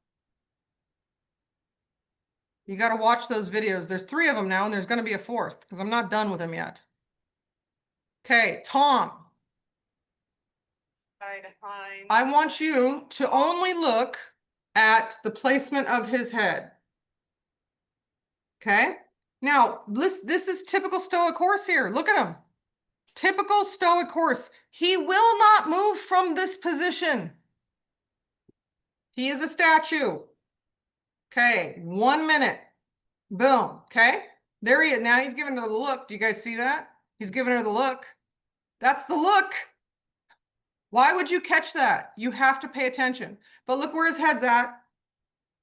You got to watch those videos. There's 3 of them now, and there's going to be a 4th because I'm not done with him yet. Okay, Tom. I want you to only look at the placement of his head. Okay? Now, this is typical Stoic horse here. Look at him. Typical Stoic horse. He will not move from this position. He is a statue. Okay, 1 minute. Boom. Okay, there he is. Now he's giving her the look. Do you guys see that? He's giving her the look. That's the look. Why would you catch that? You have to pay attention. But look where his head's at.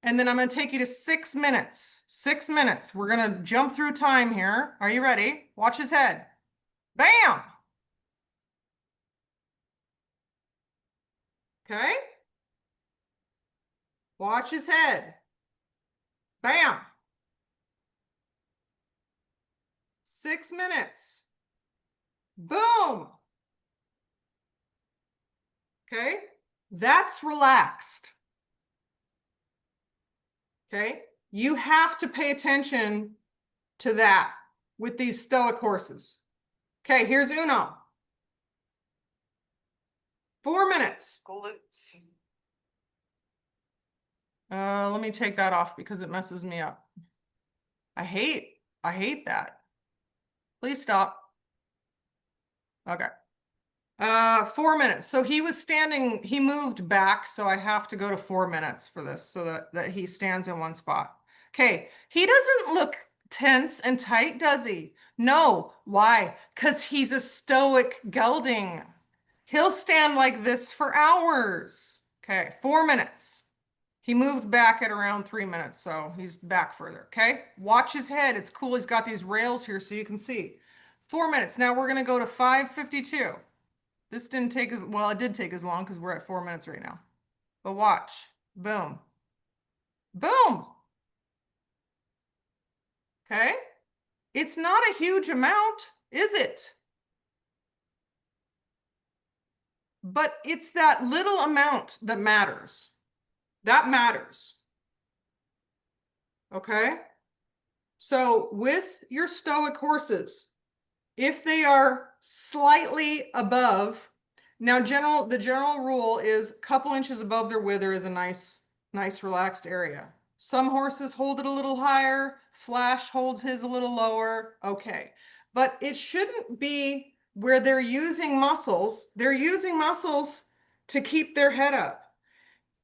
And then I'm going to take you to 6 minutes. 6 minutes. We're going to jump through time here. Are you ready? Watch his head. Bam. Okay. Watch his head. Bam. 6 minutes. Boom. Okay. That's relaxed. Okay. You have to pay attention to that with these Stoic horses. Okay. Here's Uno. 4 minutes. Let me take that off because it messes me up. I hate that. Please stop. Okay. 4 minutes. So he was standing, he moved back, so I have to go to 4 minutes for this so that he stands in one spot. Okay, he doesn't look tense and tight, does he? No. Why? Because he's a Stoic gelding. He'll stand like this for hours. Okay, 4 minutes. He moved back at around 3 minutes, so he's back further. Okay, watch his head. It's cool. He's got these rails here so you can see. 4 minutes. Now we're going to go to 5:52. This didn't take as well, it did take as long because we're at 4 minutes right now. But watch. Boom. Boom. Okay. It's not a huge amount, is it? But it's that little amount that matters. That matters. Okay. So with your Stoic horses, if they are slightly above, now the general rule is a couple inches above their wither is a nice relaxed area. Some horses hold it a little higher, Flash holds his a little lower, okay. But it shouldn't be where they're using muscles. They're using muscles to keep their head up.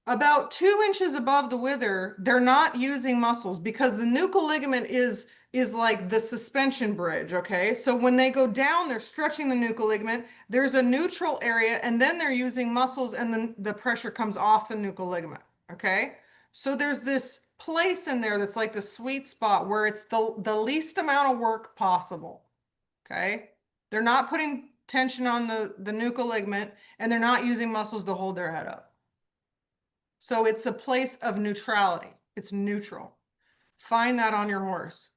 About 2 inches above the wither, they're not using muscles because the nuchal ligament is like the suspension bridge, okay? So when they go down, they're stretching the nuchal ligament. There's a neutral area, and then they're using muscles, and then the pressure comes off the nuchal ligament, okay? So there's this place in there that's like the sweet spot where it's the least amount of work possible, okay? They're not putting tension on the nuchal ligament, and they're not using muscles to hold their head up. So it's a place of neutrality. It's neutral. Find that on your horse.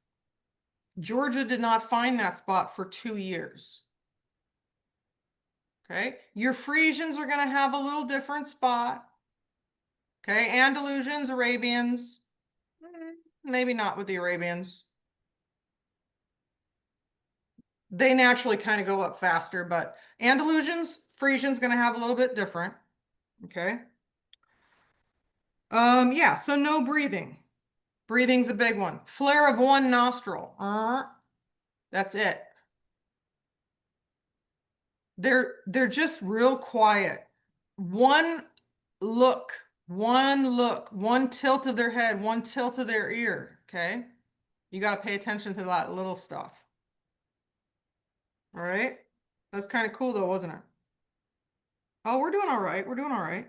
Georgia did not find that spot for 2 years. Okay. Your Frisians are going to have a little different spot. Okay. Andalusians, Arabians, maybe not with the Arabians. They naturally kind of go up faster, but Andalusians, Frisians going to have a little bit different. Okay. Yeah, so no breathing. Breathing's a big one. Flare of one nostril. That's it. They're just real quiet. One look, one tilt of their head, one tilt of their ear. Okay. You got to pay attention to that little stuff. All right. That's kind of cool though, wasn't it? Oh, we're doing all right. We're doing all right.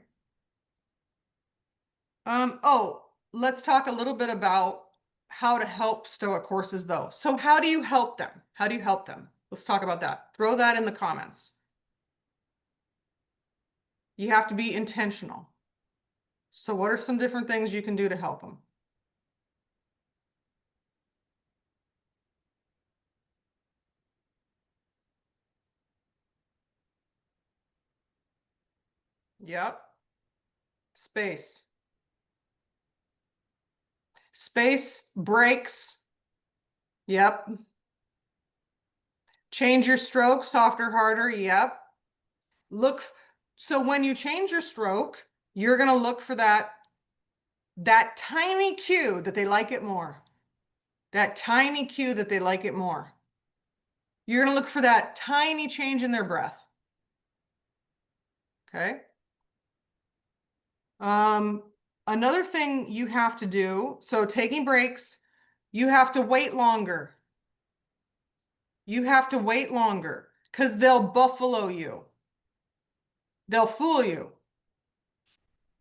Oh, let's talk a little bit about how to help Stoic horses though. So how do you help them? How do you help them? Let's talk about that. Throw that in the comments. You have to be intentional. So what are some different things you can do to help them? Yep. Space. Space, breaks. Yep. Change your stroke, softer, harder. Yep. So when you change your stroke, you're going to look for that tiny cue that they like it more. That tiny cue that they like it more. You're going to look for that tiny change in their breath. Okay. Another thing you have to do, so taking breaks, you have to wait longer. You have to wait longer because they'll buffalo you. They'll fool you.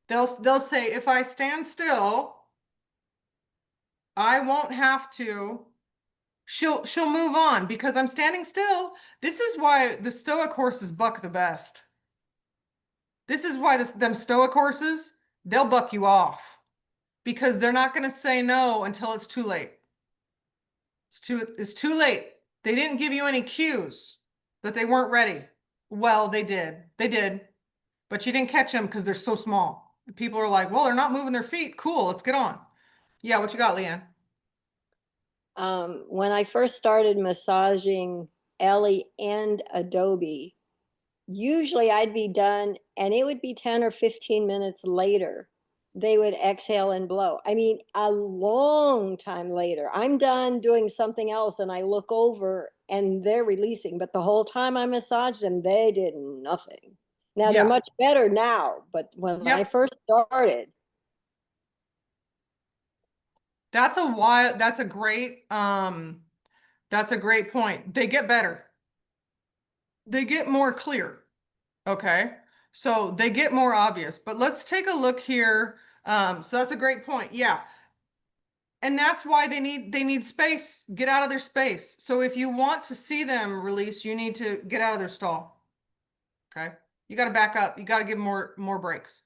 They'll say, if I stand still, I won't have to. She'll move on because I'm standing still. This is why the Stoic horses buck the best. This is why them Stoic horses, they'll buck you off because they're not going to say no until it's too late. It's too late. They didn't give you any cues that they weren't ready. Well, they did. They did. But you didn't catch them because they're so small. People are like, well, they're not moving their feet. Cool, let's get on. Yeah, what you got, Leanne? When I first started massaging Ellie and Adobe, usually I'd be done and it would be 10 or 15 minutes later. They would exhale and blow. I mean, a long time later, I'm done doing something else and I look over and they're releasing. But the whole time I massaged them, they did nothing. Now they're much better now, but when I first started. That's a great point. They get better. They get more clear. Okay. So they get more obvious, but let's take a look here. So that's a great point. Yeah. And that's why they need space, get out of their space. So if you want to see them release, you need to get out of their stall. Okay. You got to back up. You got to give more breaks.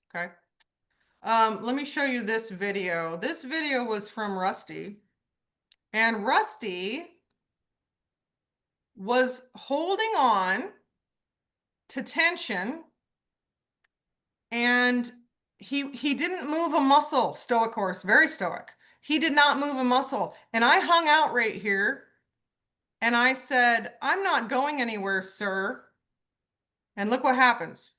Okay. Let me show you this video. This video was from Rusty, and Rusty was holding on to tension, and he didn't move a muscle. Stoic horse, very stoic. He did not move a muscle. And I hung out right here and I said, I'm not going anywhere, sir. And look what happens.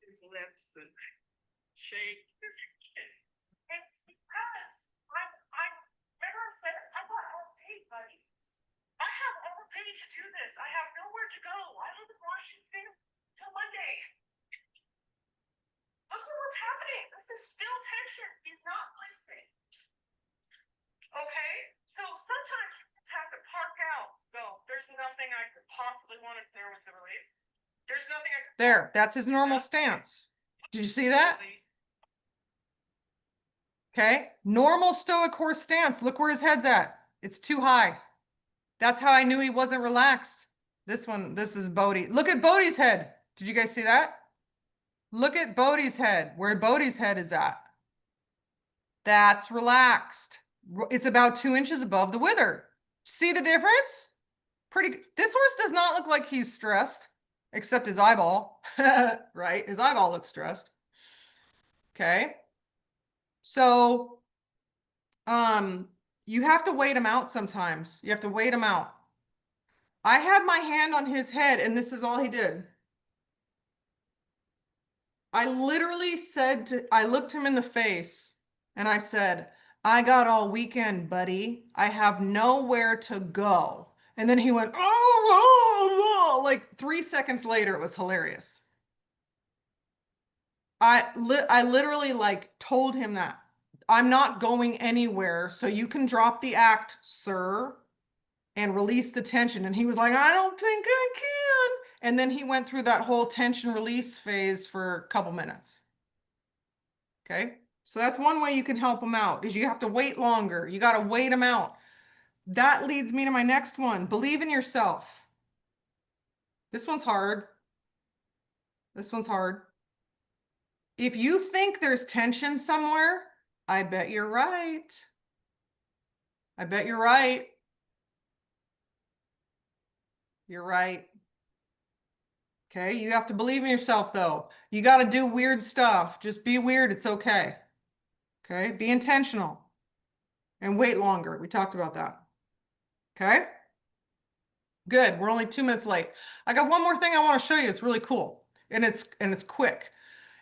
His lips and shake. It's because I remember I said, I got all day, buddy. I have all day to do this. I have nowhere to go. I live in Washington State till Monday. Look at what's happening. This is still tension. He's not releasing. Okay? So sometimes you just have to park out. Go. There's nothing I could possibly want if there was a release. There's nothing I could. There, that's his normal stance. Did you see that? Okay. Normal stoic horse stance. Look where his head's at. It's too high. That's how I knew he wasn't relaxed. This is Bodhi. Look at Bodhi's head. Did you guys see that? Look at Bodhi's head, where Bodhi's head is at. That's relaxed. It's about 2 inches above the wither. See the difference? This horse does not look like he's stressed, except his eyeball, right? His eyeball looks stressed. Okay. So, you have to wait him out sometimes. You have to wait him out. I had my hand on his head and this is all he did. I literally I looked him in the face and I said, I got all weekend, buddy. I have nowhere to go. And then he went, oh, like 3 seconds later, it was hilarious. I literally like told him that I'm not going anywhere. So you can drop the act, sir, and release the tension. And he was like, I don't think I can. And then he went through that whole tension release phase for a couple minutes. Okay. So that's one way you can help them out is you have to wait longer. You got to wait them out. That leads me to my next one. Believe in yourself. This one's hard. This one's hard. If you think there's tension somewhere, I bet you're right. I bet you're right. You're right. Okay, you have to believe in yourself though. You got to do weird stuff. Just be weird, it's okay. Okay, be intentional and wait longer. We talked about that. Okay, good. We're only 2 minutes late. I got one more thing I want to show you. It's really cool and it's quick.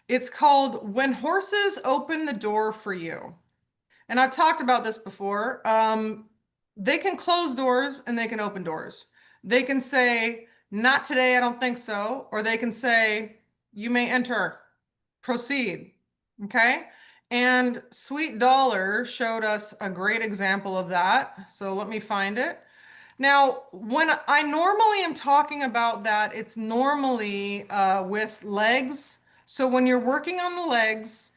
It's called When Horses Open the Door for You. And I've talked about this before. They can close doors and they can open doors. They can say, not today, I don't think so. Or they can say, you may enter, proceed. Okay. And Sweet Dollar showed us a great example of that. So let me find it. Now, when I normally am talking about that, it's normally with legs. So when you're working on the legs,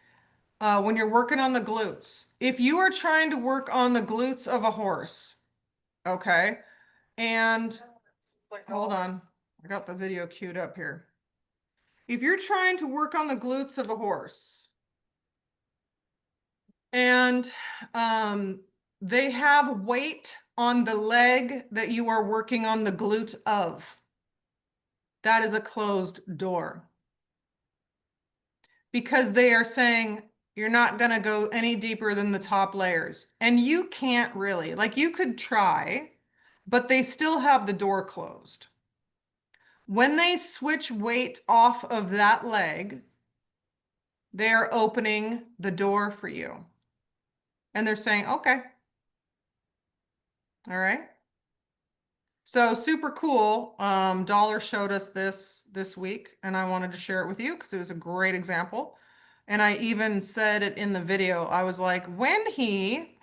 when you're working on the glutes, if you are trying to work on the glutes of a horse, okay, and hold on, I got the video queued up here. If you're trying to work on the glutes of a horse and they have weight on the leg that you are working on the glute of, that is a closed door. Because they are saying you're not going to go any deeper than the top layers. And you can't really, like you could try, but they still have the door closed. When they switch weight off of that leg, they're opening the door for you. And they're saying, okay. All right. So super cool. Dollar showed us this week and I wanted to share it with you because it was a great example. And I even said it in the video. I was like, when he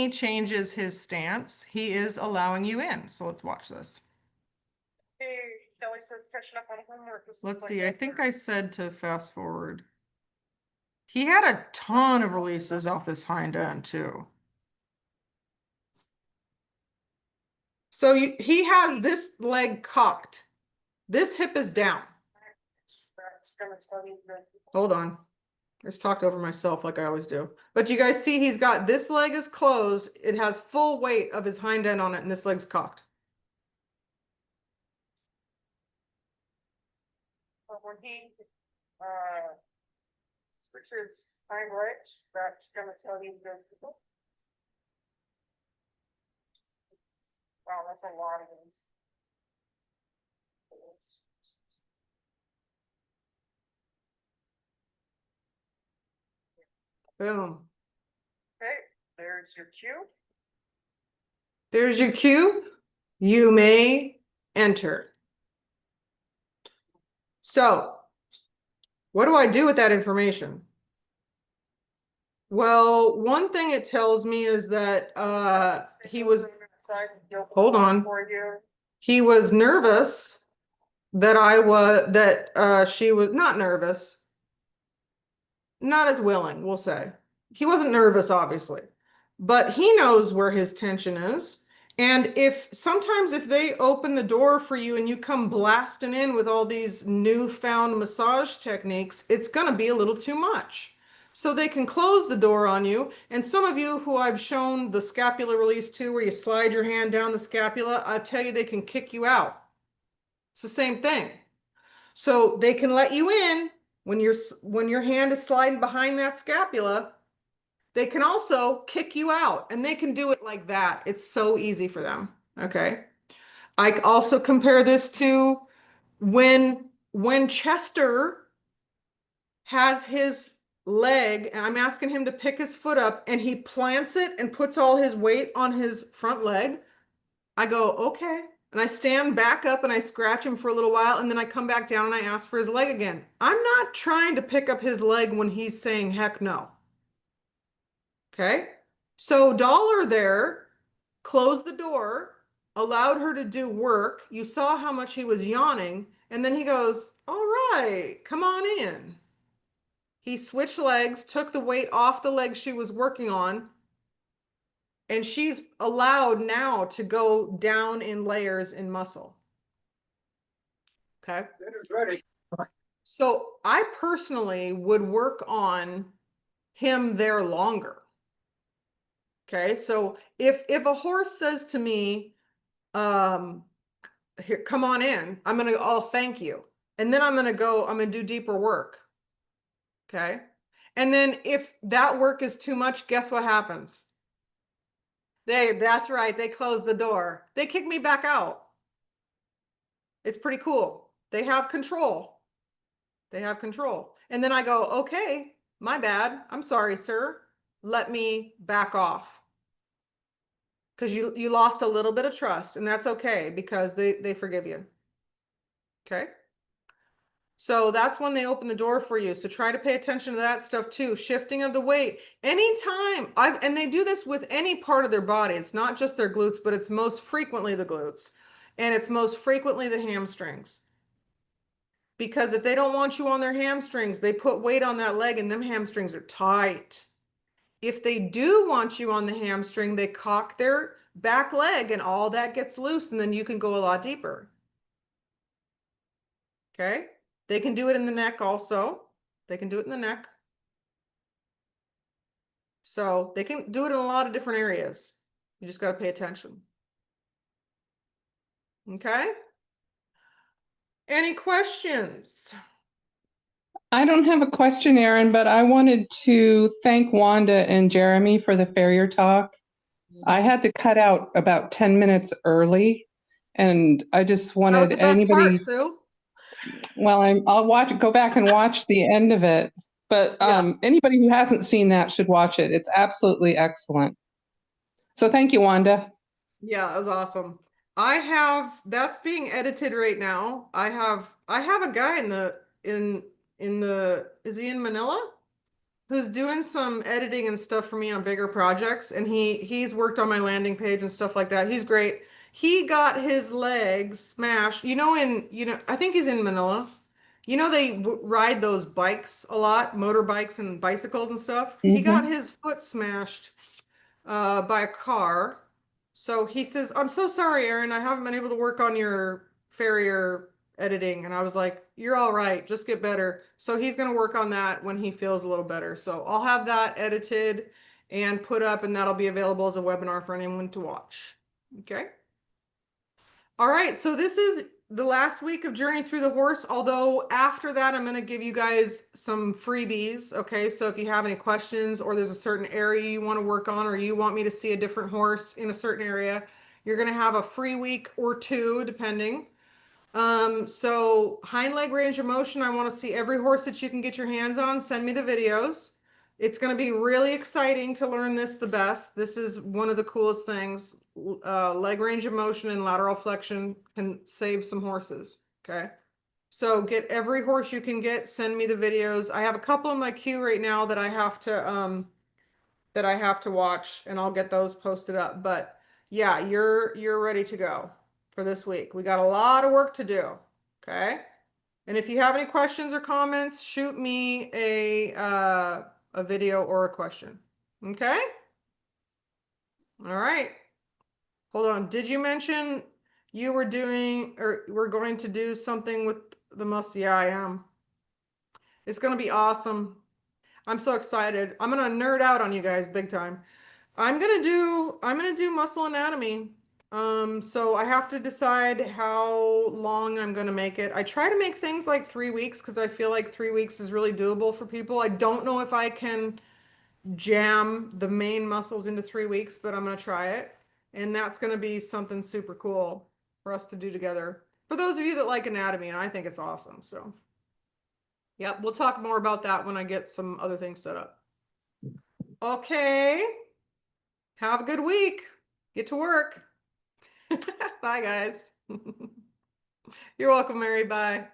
changes his stance, he is allowing you in. So let's watch this. Hey, Kelly says catching up on homework. This Let's looks see. like I think I said to fast forward. He had a ton of releases off this hind end too. So he has this leg cocked. This hip is down. That's gonna tell you that. Hold on. I just talked over myself like I always do. But you guys see he's got this leg is closed. It has full weight of his hind end on it and this leg's cocked. When he switches hind legs, that's gonna tell you this. Wow, that's a lot of these. Boom. Okay, there's your cue. There's your cue. You may enter. So, what do I do with that information? Well, one thing it tells me is that he was, hold on. He was nervous that she was not nervous. Not as willing, we'll say. He wasn't nervous, obviously, but he knows where his tension is. And sometimes if they open the door for you and you come blasting in with all these newfound massage techniques, it's going to be a little too much. So they can close the door on you. And some of you who I've shown the scapula release to, where you slide your hand down the scapula, I tell you, they can kick you out. It's the same thing. So they can let you in when your hand is sliding behind that scapula. They can also kick you out, and they can do it like that. It's so easy for them. Okay. I also compare this to when Chester has his leg and I'm asking him to pick his foot up and he plants it and puts all his weight on his front leg. I go, okay. And I stand back up and I scratch him for a little while and then I come back down and I ask for his leg again. I'm not trying to pick up his leg when he's saying heck no. Okay. So Dollar there closed the door, allowed her to do work. You saw how much he was yawning. And then he goes, all right, come on in. He switched legs, took the weight off the leg she was working on. And she's allowed now to go down in layers in muscle. Okay. Ready. So I personally would work on him there longer. Okay. So if a horse says to me, here, come on in. I'm gonna, oh, thank you. And then I'm gonna do deeper work. Okay. And then if that work is too much, guess what happens? That's right. They close the door. They kick me back out. It's pretty cool. They have control. They have control. And then I go, okay, my bad. I'm sorry, sir. Let me back off. Because you lost a little bit of trust, and that's okay because they forgive you. Okay. So that's when they open the door for you. So try to pay attention to that stuff too. Shifting of the weight. Anytime and they do this with any part of their body. It's not just their glutes, but it's most frequently the glutes. And it's most frequently the hamstrings. Because if they don't want you on their hamstrings, they put weight on that leg and them hamstrings are tight. If they do want you on the hamstring, they cock their back leg and all that gets loose, and then you can go a lot deeper. Okay? They can do it in the neck also. They can do it in the neck. So they can do it in a lot of different areas. You just got to pay attention. Okay? Any questions? I don't have a question, Erin, but I wanted to thank Wanda and Jeremy for the farrier talk. I had to cut out about 10 minutes early, and I just That was wanted the best anybody. part, Sue. Well, I'll go back and watch the end of it. But Yeah. anybody who hasn't seen that should watch it. It's absolutely excellent. So thank you, Wanda. Yeah, that was awesome. That's being edited right now. I have a guy is he in Manila? Who's doing some editing and stuff for me on bigger projects, and he's worked on my landing page and stuff like that. He's great. He got his legs smashed. I think he's in Manila. They ride those bikes a lot, motorbikes and bicycles and stuff. He got his foot smashed by a car. So he says, I'm so sorry, Erin. I haven't been able to work on your farrier editing. And I was like, you're all right. Just get better. So he's going to work on that when he feels a little better. So I'll have that edited and put up, and that'll be available as a webinar for anyone to watch. Okay. All right. So this is the last week of Journey Through the Horse. Although after that, I'm going to give you guys some freebies. Okay. So if you have any questions, or there's a certain area you want to work on, or you want me to see a different horse in a certain area, you're going to have a free week or two, depending. So hind leg range of motion, I want to see every horse that you can get your hands on. Send me the videos. It's going to be really exciting to learn this the best. This is one of the coolest things. Leg range of motion and lateral flexion can save some horses. Okay. So get every horse you can get. Send me the videos. I have a couple in my queue right now that I have to watch, and I'll get those posted up. But yeah, you're ready to go for this week. We got a lot of work to do. Okay. And if you have any questions or comments, shoot me a video or a question. Okay. All right. Hold on. Did you mention you were doing, or we're going to do something with the muscle? Yeah, I am. It's going to be awesome. I'm so excited. I'm going to nerd out on you guys big time. I'm gonna do muscle anatomy. So I have to decide how long I'm gonna make it. I try to make things like 3 weeks because I feel like 3 weeks is really doable for people. I don't know if I can jam the main muscles into 3 weeks, but I'm gonna try it. And that's gonna be something super cool for us to do together. For those of you that like anatomy, and I think it's awesome. So yep, we'll talk more about that when I get some other things set up. Okay. Have a good week. Get to work. Bye, guys. You're welcome, Mary. Bye.